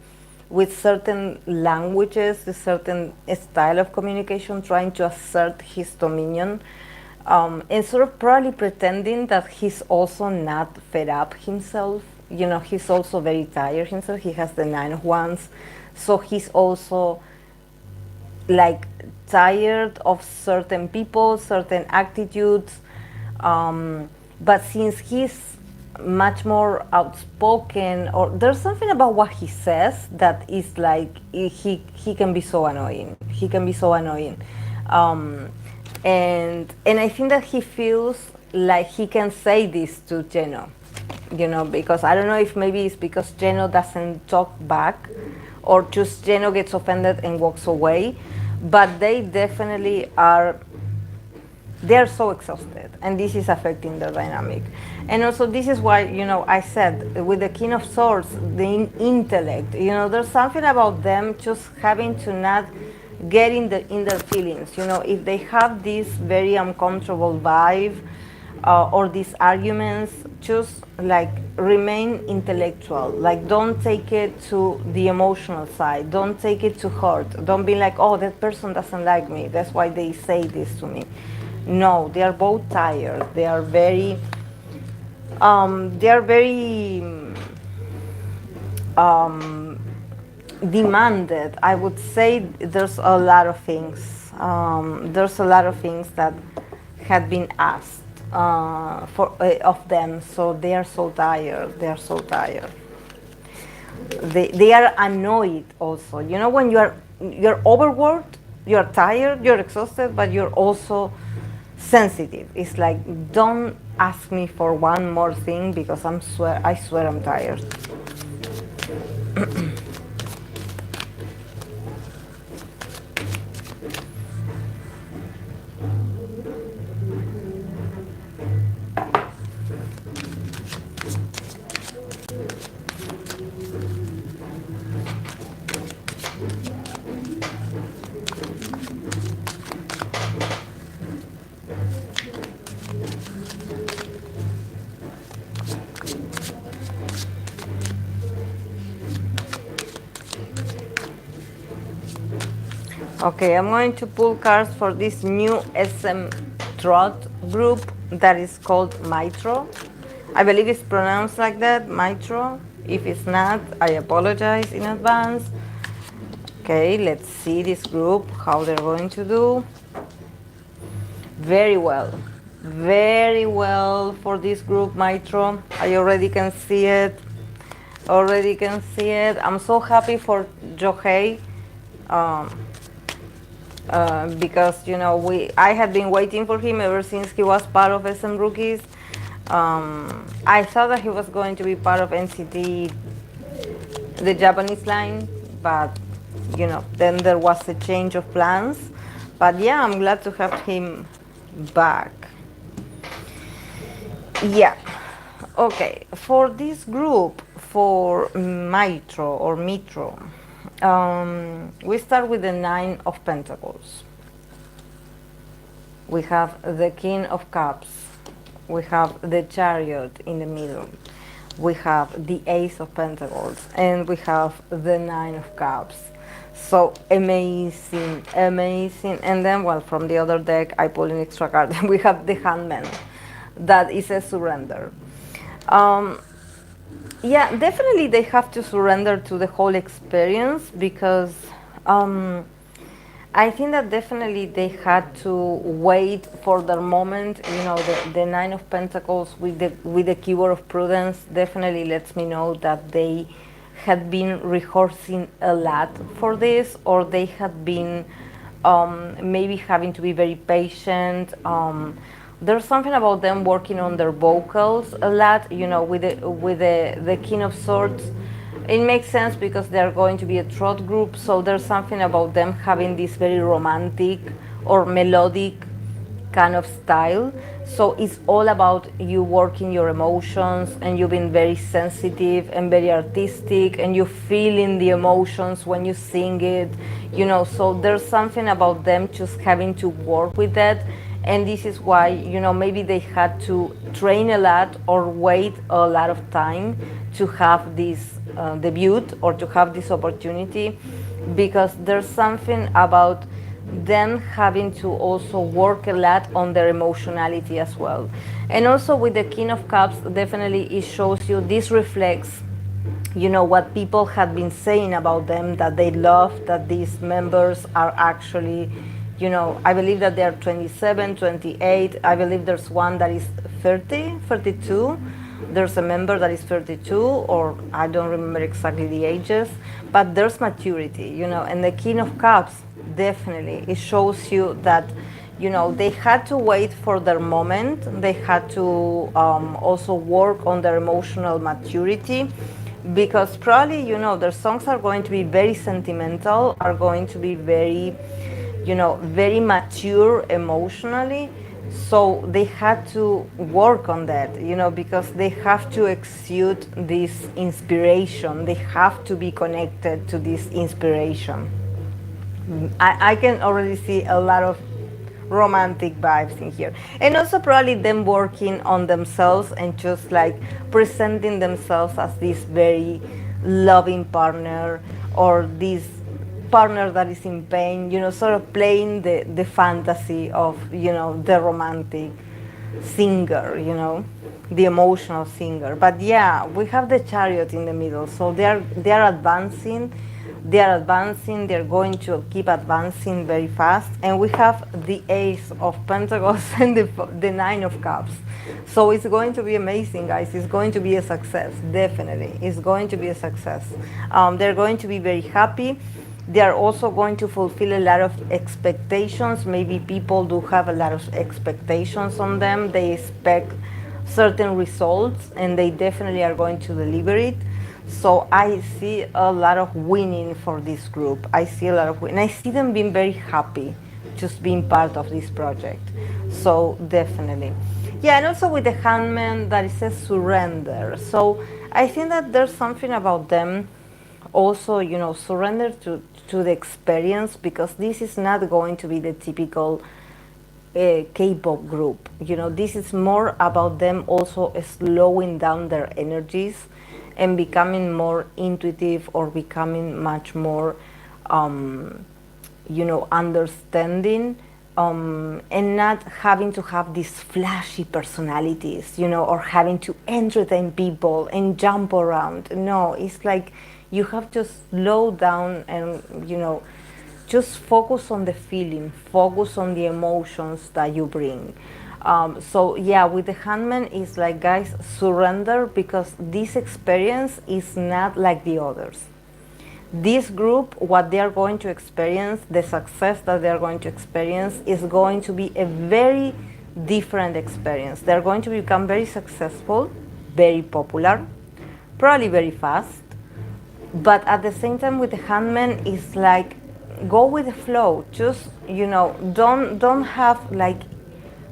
certain languages, a certain style of communication, trying to assert his dominion, and sort of probably pretending that he's also not fed up himself. He's also very tired himself. He has the 9 of Wands, so he's also like tired of certain people, certain attitudes. But since he's much more outspoken, or there's something about what he says that is like he can be so annoying. He can be so annoying, and I think that he feels like he can say this to Jeno, because I don't know if maybe it's because Jeno doesn't talk back, or just Jeno gets offended and walks away, but they definitely are. They're so exhausted, and this is affecting their dynamic. And also, this is why, I said with the King of Swords, the intellect, there's something about them just having to not get in their feelings. If they have this very uncomfortable vibe, or these arguments, just like remain intellectual. Like, don't take it to the emotional side. Don't take it to heart. Don't be like, oh, that person doesn't like me, that's why they say this to me. No, they are both tired. They are very demanded. I would say there's a lot of things. There's a lot of things that had been asked of them. So they are so tired. They are so tired. They are annoyed also. When you're overworked, you're tired, you're exhausted, but you're also sensitive. It's like, don't ask me for one more thing because I swear I'm tired. Okay, I'm going to pull cards for this new SM Trot group that is called Mitro. I believe it's pronounced like that, Mitro. If it's not, I apologize in advance. Okay, let's see this group, how they're going to do. Very well for this group, Mitro. I already can see it. I'm so happy for Johei. Because I had been waiting for him ever since he was part of SM Rookies. I thought that he was going to be part of NCT, the Japanese line, but then there was a change of plans. But yeah, I'm glad to have him back. Yeah. Okay, for this group, for Mitro or Mitro, we start with the 9 of Pentacles. We have the King of Cups. We have the Chariot in the middle. We have the Ace of Pentacles. And we have the 9 of Cups. So amazing. And then, well, from the other deck, I pulled an extra card. We have the Hangman. That is a surrender. Yeah, definitely they have to surrender to the whole experience, because I think that definitely they had to wait for their moment. The 9 of Pentacles with the keyword of prudence definitely lets me know that they had been rehearsing a lot for this, or they had been maybe having to be very patient, There's something about them working on their vocals a lot, with the King of Swords. It makes sense because they're going to be a trot group, so there's something about them having this very romantic or melodic kind of style. So it's all about you working your emotions and you being very sensitive and very artistic and you feeling the emotions when you sing it, So there's something about them just having to work with that. And this is why, maybe they had to train a lot or wait a lot of time to have this debut or to have this opportunity, because there's something about them having to also work a lot on their emotionality as well. And also with the King of Cups, definitely it shows you, this reflects, what people had been saying about them, that they love, that these members are actually, I believe that they are 27, 28. I believe there's one that is 30, 32. There's a member that is 32, or I don't remember exactly the ages, but there's maturity, and the King of Cups, definitely, it shows you that, they had to wait for their moment. They had to also work on their emotional maturity, because probably, their songs are going to be very sentimental, are going to be very, very mature emotionally. So they had to work on that, because they have to exude this inspiration. They have to be connected to this inspiration. I can already see a lot of romantic vibes in here. And also probably them working on themselves and just like presenting themselves as this very loving partner, or this partner that is in pain, sort of playing the fantasy of, the romantic singer, the emotional singer. But yeah, we have the Chariot in the middle, so they're advancing. They're going to keep advancing very fast. And we have the Ace of Pentacles and the Nine of Cups. So it's going to be amazing, guys. It's going to be a success, definitely. It's going to be a success. They're going to be very happy. They are also going to fulfill a lot of expectations. Maybe people do have a lot of expectations on them. They expect certain results, and they definitely are going to deliver it. So I see a lot of winning for this group. I see a lot of winning. I see them being very happy just being part of this project. So definitely. Yeah, and also with the Hangman that it says surrender. So I think that there's something about them also, surrender to the experience, because this is not going to be the typical K-pop group. This is more about them also slowing down their energies and becoming more intuitive, or becoming much more, understanding, and not having to have these flashy personalities, or having to entertain people and jump around. No, it's like you have to slow down and, just focus on the feeling, focus on the emotions that you bring. So yeah, with the Hangman, it's like, guys, surrender, because this experience is not like the others. This group, what they are going to experience, the success that they are going to experience, is going to be a very different experience. They're going to become very successful, very popular, probably very fast. But at the same time, with the Hangman, it's like, go with the flow. Just, don't have like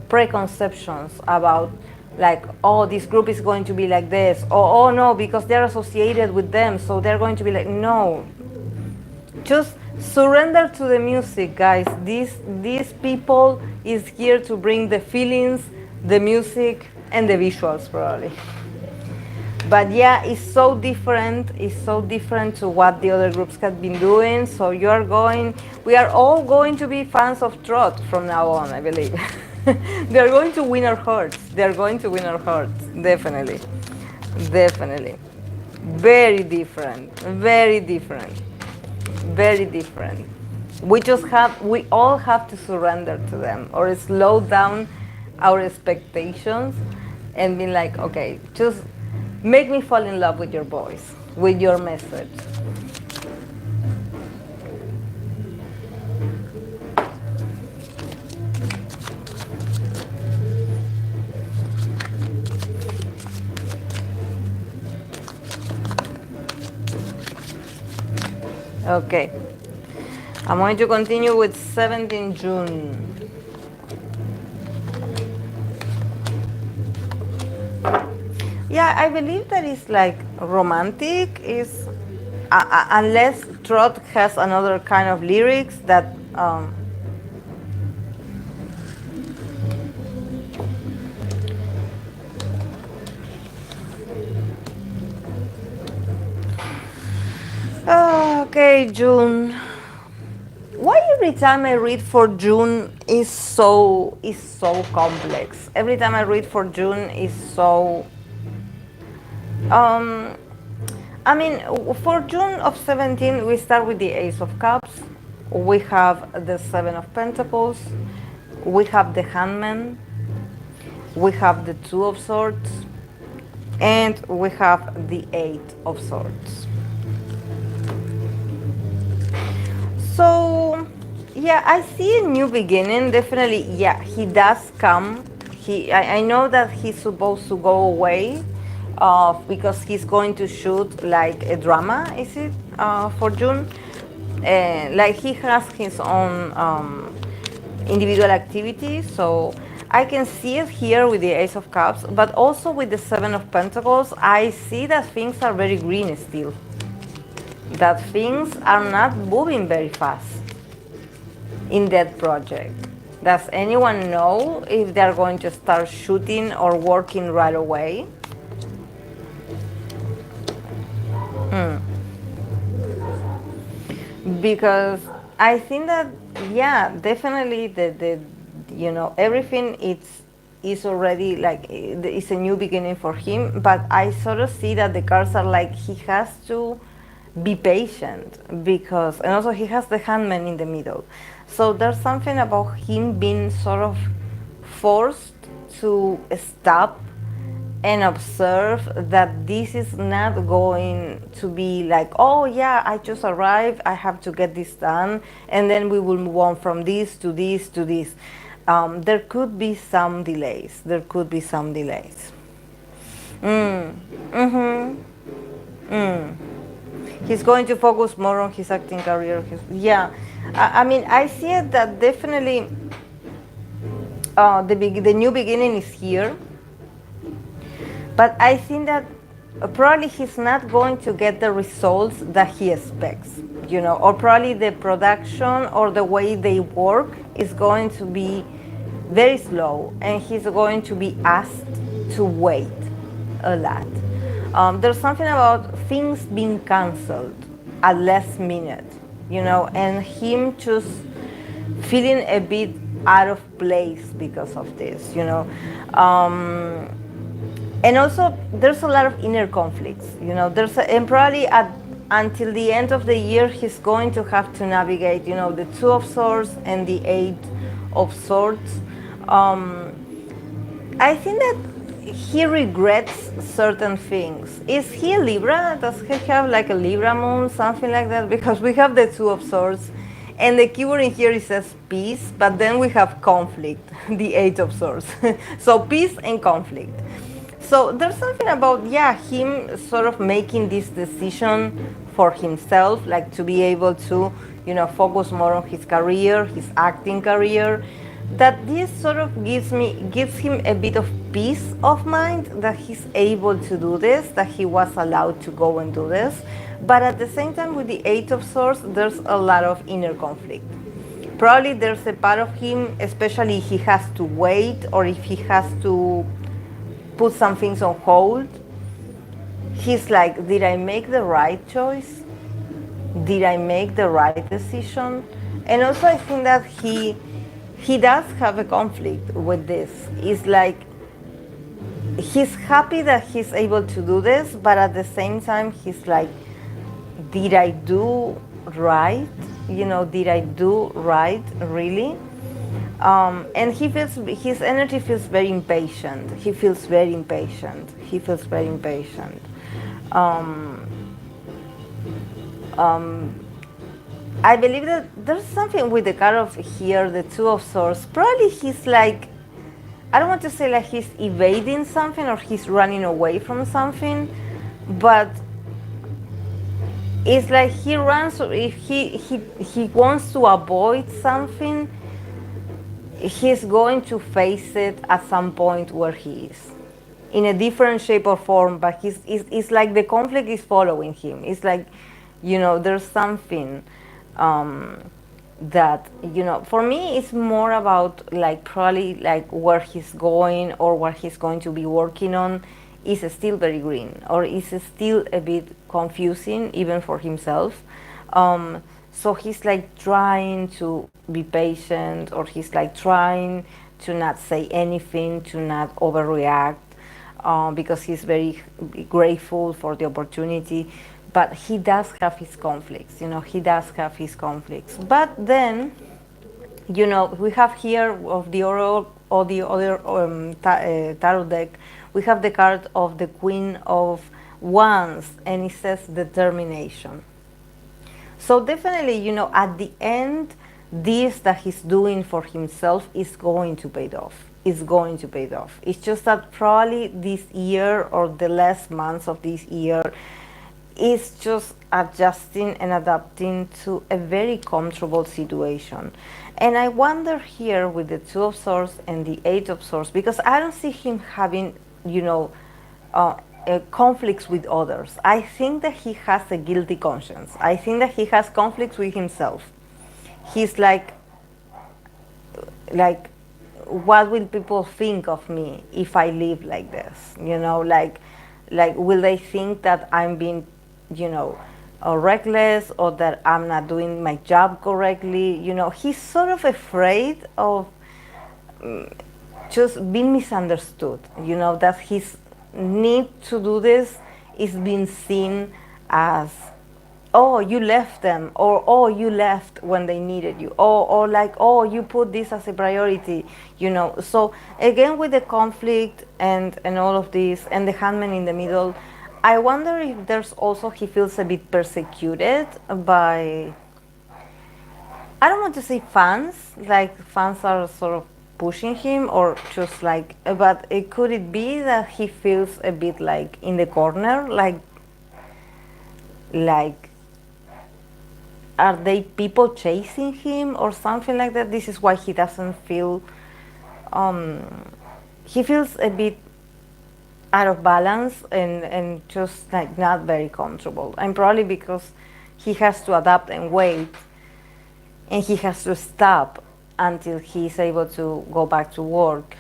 preconceptions about like, oh, this group is going to be like this, or oh no, because they're associated with them, so they're going to be like, no. Just surrender to the music, guys. These people is here to bring the feelings, the music, and the visuals, probably. But yeah, it's so different. It's so different to what the other groups have been doing. So we are all going to be fans of Trot from now on, I believe. They're going to win our hearts. They're going to win our hearts, definitely. Definitely. Very different, very different, very different. We all have to surrender to them, or slow down our expectations and be like, okay, just make me fall in love with your voice, with your message. Okay. I'm going to continue with 17 June. Yeah, I believe that is like romantic is unless Trot has another kind of lyrics that okay, June. Why every time I read for June is so complex. Every time I read for June is so um I mean, for June of 17, we start with the Ace of Cups. We have the Seven of Pentacles. We have the Hangman. We have the Two of Swords. And we have the Eight of Swords. So, yeah, I see a new beginning. Definitely, yeah, he does come. I know that he's supposed to go away because he's going to shoot like a drama, is it, for June? Like he has his own individual activities, so I can see it here with the Ace of Cups, but also with the Seven of Pentacles. I see that things are very green still, that things are not moving very fast in that project. Does anyone know if they're going to start shooting or working right away? Because I think that, yeah, definitely the everything is already like it's a new beginning for him, but I sort of see that the cards are like he has to be patient, because and also he has the Hangman in the middle, so there's something about him being sort of forced to stop and observe that this is not going to be like, oh yeah, I just arrived, I have to get this done, and then we will move on from this to this to this. There could be some delays. There could be some delays. Mm-hmm. Mm. He's going to focus more on his acting career. Yeah, I mean, I see it that definitely the new beginning is here. But I think that probably he's not going to get the results that he expects, or probably the production or the way they work is going to be very slow, and he's going to be asked to wait a lot. There's something about things being canceled at last minute, and him just feeling a bit out of place because of this, and also there's a lot of inner conflicts, and probably until the end of the year he's going to have to navigate, the Two of Swords and the Eight of Swords. I think that he regrets certain things. Is he a Libra? Does he have like a Libra moon, something like that? Because we have the Two of Swords, and the keyword in here it says peace, but then we have conflict, the Eight of Swords. So peace and conflict. So there's something about, yeah, him sort of making this decision for himself, like to be able to, focus more on his career, his acting career, that this sort of gives him a bit of peace of mind that he's able to do this, that he was allowed to go and do this. But at the same time, with the Eight of Swords, there's a lot of inner conflict. Probably there's a part of him, especially if he has to wait or if he has to put some things on hold. He's like, did I make the right choice? Did I make the right decision? And also I think that he does have a conflict with this. It's like he's happy that he's able to do this, but at the same time he's like, did I do right? Did I do right really? And his energy feels very impatient. He feels very impatient. I believe that there's something with the card of here, the Two of Swords. Probably he's like, I don't want to say like he's evading something or he's running away from something, but it's like he runs, if he wants to avoid something, he's going to face it at some point where he is in a different shape or form, but it's like the conflict is following him. It's like, there's something um, that, for me, it's more about like probably like where he's going or what he's going to be working on is still very green, or is still a bit confusing even for himself. So he's like trying to be patient, or he's like trying to not say anything, to not overreact, because he's very grateful for the opportunity. But he does have his conflicts, he does have his conflicts. But then, we have here of the oral or the other tarot deck, we have the card of the Queen of Wands, and it says determination. So definitely, at the end, this that he's doing for himself is going to pay off. It's going to pay off. It's just that probably this year or the last months of this year is just adjusting and adapting to a very comfortable situation. And I wonder here with the Two of Swords and the Eight of Swords, because I don't see him having, conflicts with others. I think that he has a guilty conscience. I think that he has conflicts with himself. He's like, what will people think of me if I live like this? Like will they think that I'm being, reckless, or that I'm not doing my job correctly? He's sort of afraid of just being misunderstood. That his need to do this is being seen as, oh, you left them, or oh, you left when they needed you, or like, oh, you put this as a priority. So again, with the conflict and all of this, and the Hangman in the middle, I wonder if there's also, he feels a bit persecuted by, I don't want to say fans, like fans are sort of pushing him, or just like, but could it be that he feels a bit like in the corner, like are they people chasing him or something like that? This is why he doesn't feel, he feels a bit out of balance, and just like not very comfortable. And probably because he has to adapt and wait, and he has to stop until he's able to go back to work.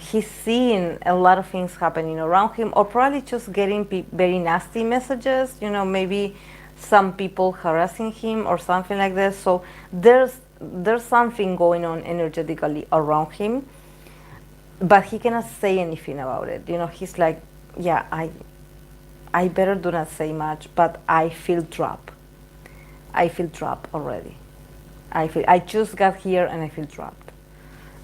He's seeing a lot of things happening around him, or probably just getting very nasty messages, maybe some people harassing him or something like this. So there's something going on energetically around him, but he cannot say anything about it. He's like, yeah, I better do not say much, but I feel trapped. I feel trapped already. I just got here and I feel trapped.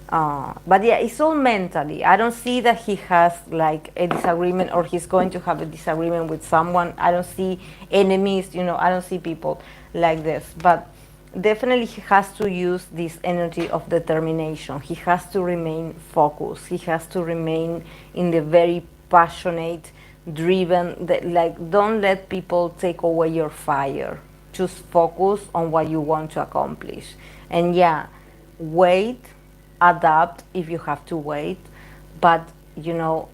But yeah, it's all mentally. I don't see that he has like a disagreement, or he's going to have a disagreement with someone. I don't see enemies, I don't see people like this. But definitely he has to use this energy of determination. He has to remain focused. He has to remain in the very passionate, driven, don't let people take away your fire. Just focus on what you want to accomplish. And yeah, wait, adapt if you have to wait, but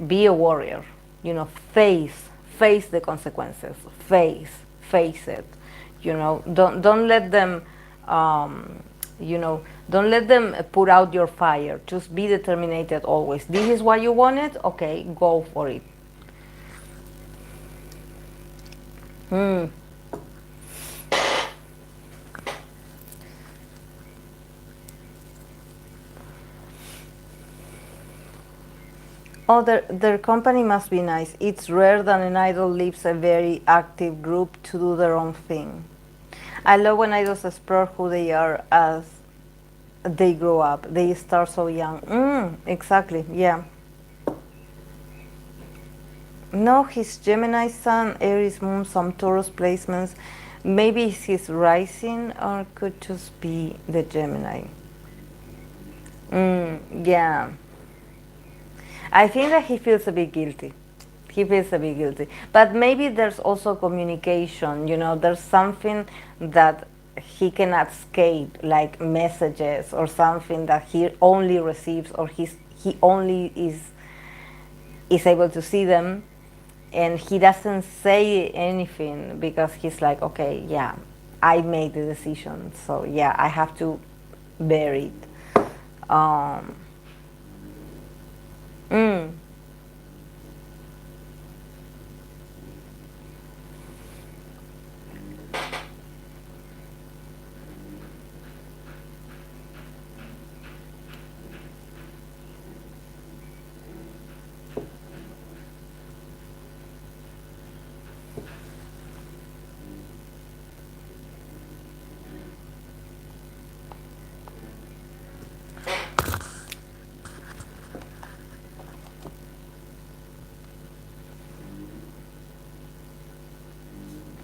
be a warrior. Face the consequences. Face it. Don't let them don't let them put out your fire. Just be determined always. This is what you wanted, okay, go for it. Oh, their company must be nice. It's rare that an idol leaves a very active group to do their own thing. I love when idols explore who they are as they grow up. They start so young. Exactly, yeah. No, his Gemini Sun, Aries Moon, some Taurus placements. Maybe it's his rising, or could just be the Gemini. Yeah. I think that he feels a bit guilty. he feels a bit guilty. But maybe there's also communication, there's something that he cannot escape, like messages or something that he only receives, or he only is able to see them, and he doesn't say anything because he's like, okay, yeah, I made the decision, so yeah, I have to bear it. Um, mm,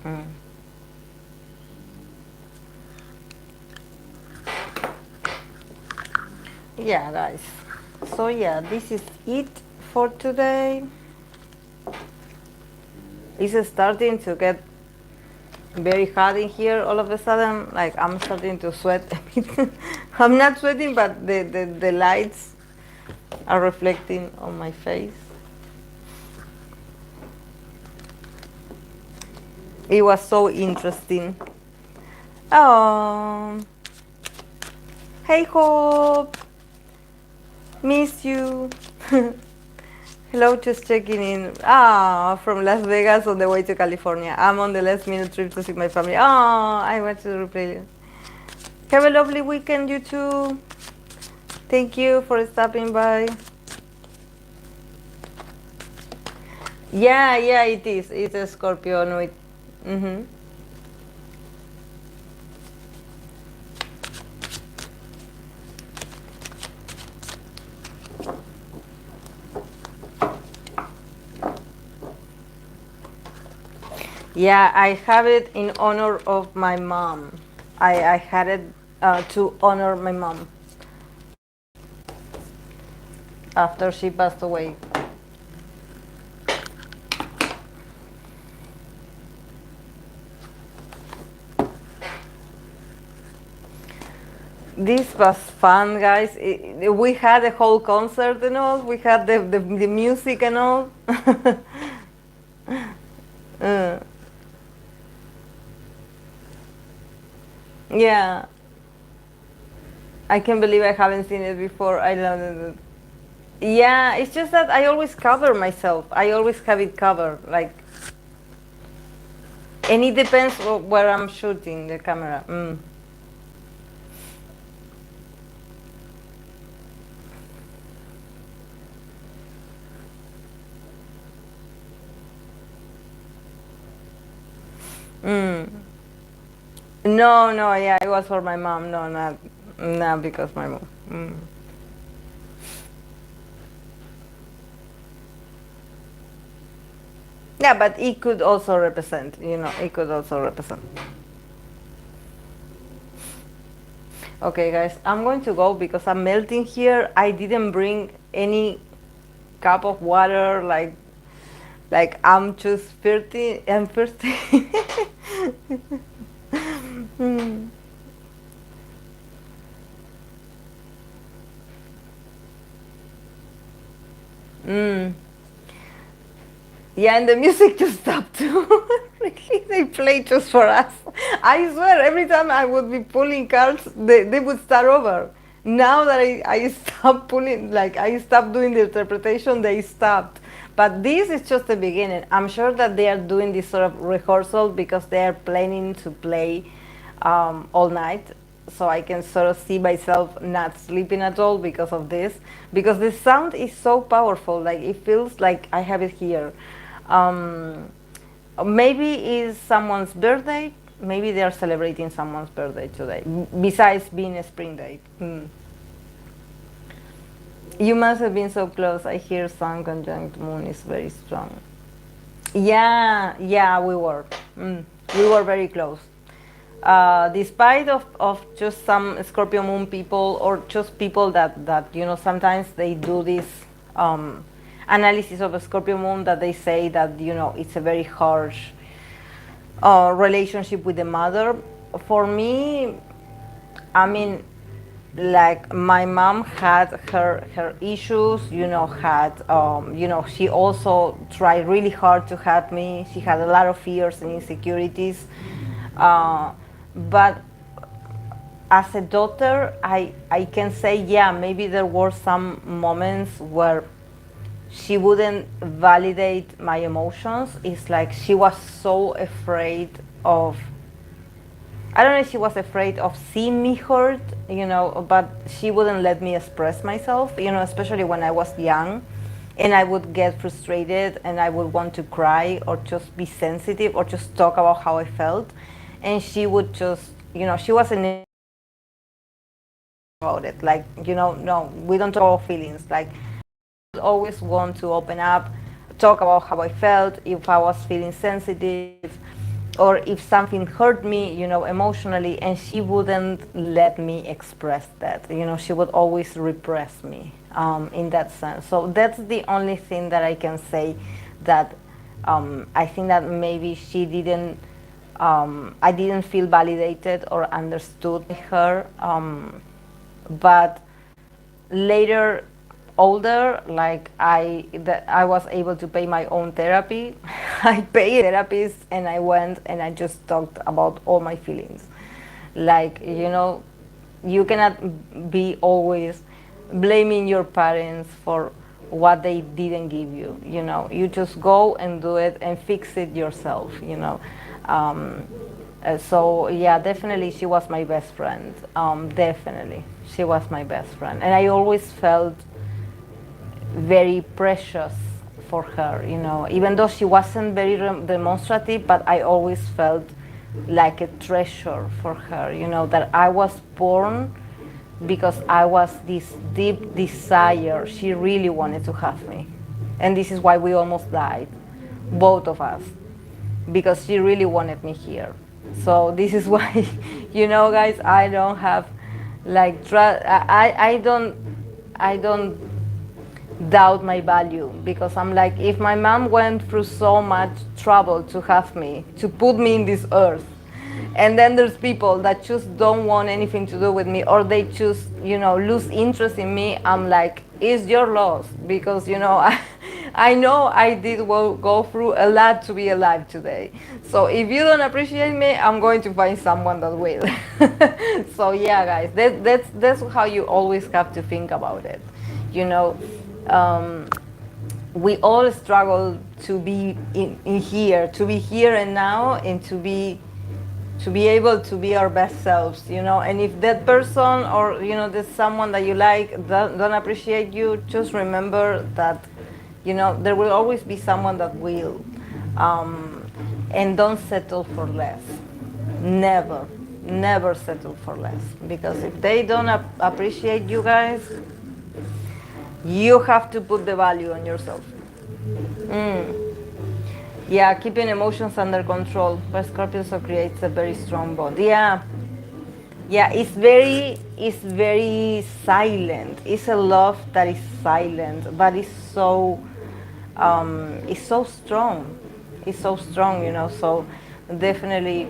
mm. Yeah, guys. So yeah, this is it for today. It's starting to get very hot in here all of a sudden. Like, I'm starting to sweat a bit. I'm not sweating, but the lights are reflecting on my face. It was so interesting. Oh, hey Hope, miss you. Hello, just checking in. From Las Vegas on the way to California. I'm on the last minute trip to see my family. I want to replay it. Have a lovely weekend, you too. Thank you for stopping by. Yeah, it is. It's a Scorpio with. Mm-hmm. Yeah, I have it in honor of my mom. I had it to honor my mom after she passed away. This was fun, guys. We had a whole concert and all. We had the music and all. uh, yeah. I can't believe I haven't seen it before. I love it. Yeah, it's just that I always cover myself. I always have it covered. Like, and it depends where I'm shooting the camera. Mm. No, yeah, it was for my mom. No, not because my mom. Yeah, but it could also represent, it could also represent. Okay, guys, I'm going to go because I'm melting here. I didn't bring any cup of water, like I'm just thirsty. I'm thirsty. mm. Mm. Yeah, and the music just stopped too. Really, they play just for us. I swear, every time I would be pulling cards, they would start over. Now that I stopped pulling, like I stopped doing the interpretation, they stopped. But this is just the beginning. I'm sure that they are doing this sort of rehearsal because they are planning to play all night. So I can sort of see myself not sleeping at all because of this. Because the sound is so powerful. Like, it feels like I have it here. Maybe it's someone's birthday. Maybe they are celebrating someone's birthday today, besides being a spring day. You must have been so close. I hear Sun conjunct Moon is very strong. Yeah, we were. We were very close. Despite of just some Scorpio Moon people, or just people that sometimes they do this. analysis of a Scorpio moon that they say that, you know, it's a very harsh relationship with the mother. For me, I mean, like my mom had her issues, you know, you know, she also tried really hard to help me. She had a lot of fears and insecurities, but as a daughter, I can say, yeah, maybe there were some moments where she wouldn't validate my emotions. It's like she was so afraid of, I don't know if she was afraid of seeing me hurt, you know, but she wouldn't let me express myself, you know, especially when I was young. And I would get frustrated and I would want to cry or just be sensitive or just talk about how I felt. And she would just, you know, she wasn't about it. Like, you know, no, we don't talk about feelings. Like, I would always want to open up, talk about how I felt, if I was feeling sensitive, or if something hurt me, you know, emotionally, and she wouldn't let me express that. You know, she would always repress me in that sense. So that's the only thing that I can say that I think that maybe she didn't, I didn't feel validated or understood by her. But later, older, like I was able to pay my own therapy. I paid a therapist and I went and I just talked about all my feelings. Like, you know, you cannot be always blaming your parents for what they didn't give you. You know, you just go and do it and fix it yourself, you know. So yeah, definitely she was my best friend. Definitely she was my best friend, and I always felt very precious for her, you know, even though she wasn't very demonstrative, but I always felt like a treasure for her, you know, that I was born because I was this deep desire. She really wanted to have me. And this is why we almost died, both of us, because she really wanted me here. So this is why, you know, guys, I don't have like, I don't doubt my value, because I'm like, if my mom went through so much trouble to have me, to put me in this earth, and then there's people that just don't want anything to do with me, or they just, you know, lose interest in me, I'm like, it's your loss, because, you know, I know I did go through a lot to be alive today. So if you don't appreciate me, I'm going to find someone that will. So yeah, guys, that's how you always have to think about it, you know. We all struggle to be in here, to be here and now, and to be able to be our best selves, you know. And if that person, or, you know, there's someone that you like don't appreciate you, just remember that, you know, there will always be someone that will. And don't settle for less. Never, never settle for less, because if they don't appreciate you guys, you have to put the value on yourself. Yeah, keeping emotions under control. But Scorpio also creates a very strong bond. Yeah, yeah, it's very silent. It's a love that is silent, but it's so strong. It's so strong, you know. So definitely,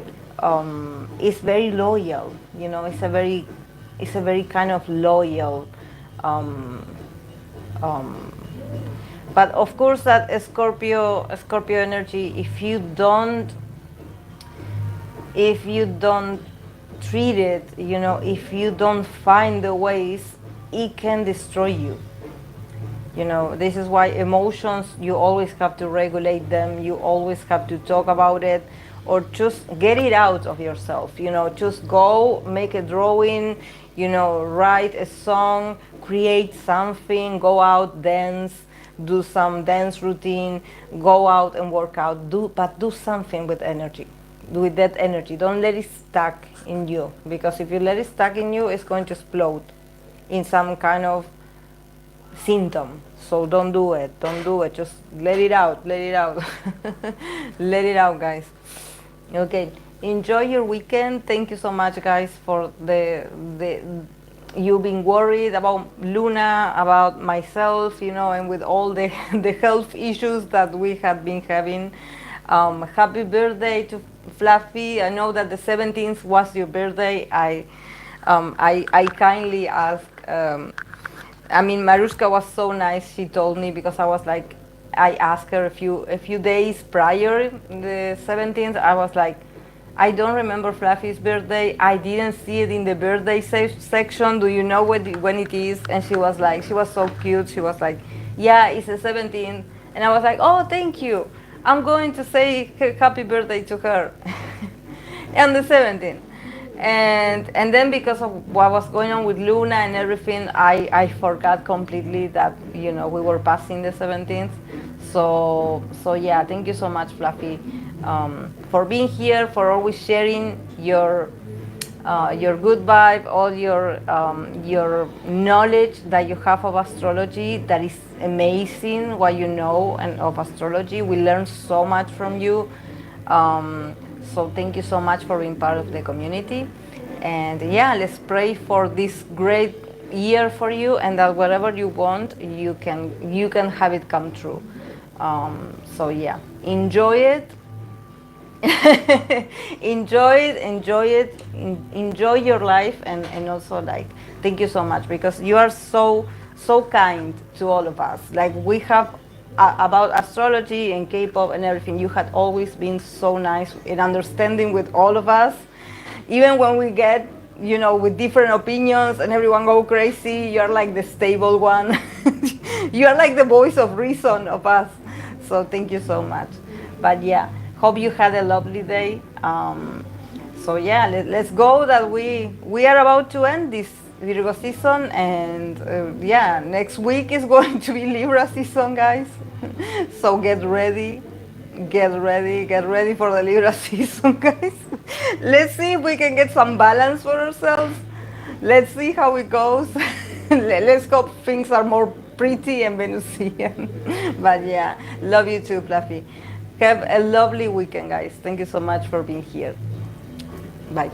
it's very loyal. You know, it's a very kind of loyal. Um, but of course, that Scorpio energy, if you don't treat it, you know, if you don't find the ways, it can destroy you. You know, this is why emotions, you always have to regulate them. You always have to talk about it, or just get it out of yourself. You know, just go make a drawing, you know, write a song, create something, go out, dance, do some dance routine, go out and work out, but do something with energy, with that energy. Don't let it stuck in you, because if you let it stuck in you, it's going to explode in some kind of symptom. So don't do it, just let it out, let it out. Let it out, guys. Okay, enjoy your weekend. Thank you so much, guys, for the you being worried about Luna, about myself, and with all the, the health issues that we have been having. Happy birthday to Fluffy. I know that the 17th was your birthday. I kindly asked, Marushka was so nice. She told me, because I was like, I asked her a few days prior, the 17th. I was like, I don't remember Fluffy's birthday. I didn't see it in the birthday section. Do you know when it is? And she was like, she was so cute. She was like, yeah, it's the 17th. And I was like, oh, thank you. I'm going to say happy birthday to her on the 17th. And then, because of what was going on with Luna and everything, I forgot completely that we were passing the 17th. So yeah, thank you so much, Fluffy, for being here, for always sharing your good vibe, all your knowledge that you have of astrology. That is amazing, what you know and of astrology. We learn so much from you. So thank you so much for being part of the community. And yeah, let's pray for this great year for you, and that whatever you want, you can have it come true. So yeah, enjoy it. Enjoy it, enjoy your life, and also, like, thank you so much, because you are so kind to all of us. Like, we have about astrology and K-pop and everything, you had always been so nice and understanding with all of us, even when we get with different opinions and everyone go crazy. You're like the stable one. You are like the voice of reason of us. So thank you so much. But yeah, hope you had a lovely day. So yeah, let's go, that we are about to end this Virgo season, and yeah, next week is going to be Libra season, guys. So get ready for the Libra season, guys. Let's see if we can get some balance for ourselves. Let's see how it goes. Let's hope things are more pretty and Venusian. But yeah, love you too, Fluffy. Have a lovely weekend, guys. Thank you so much for being here. Bye.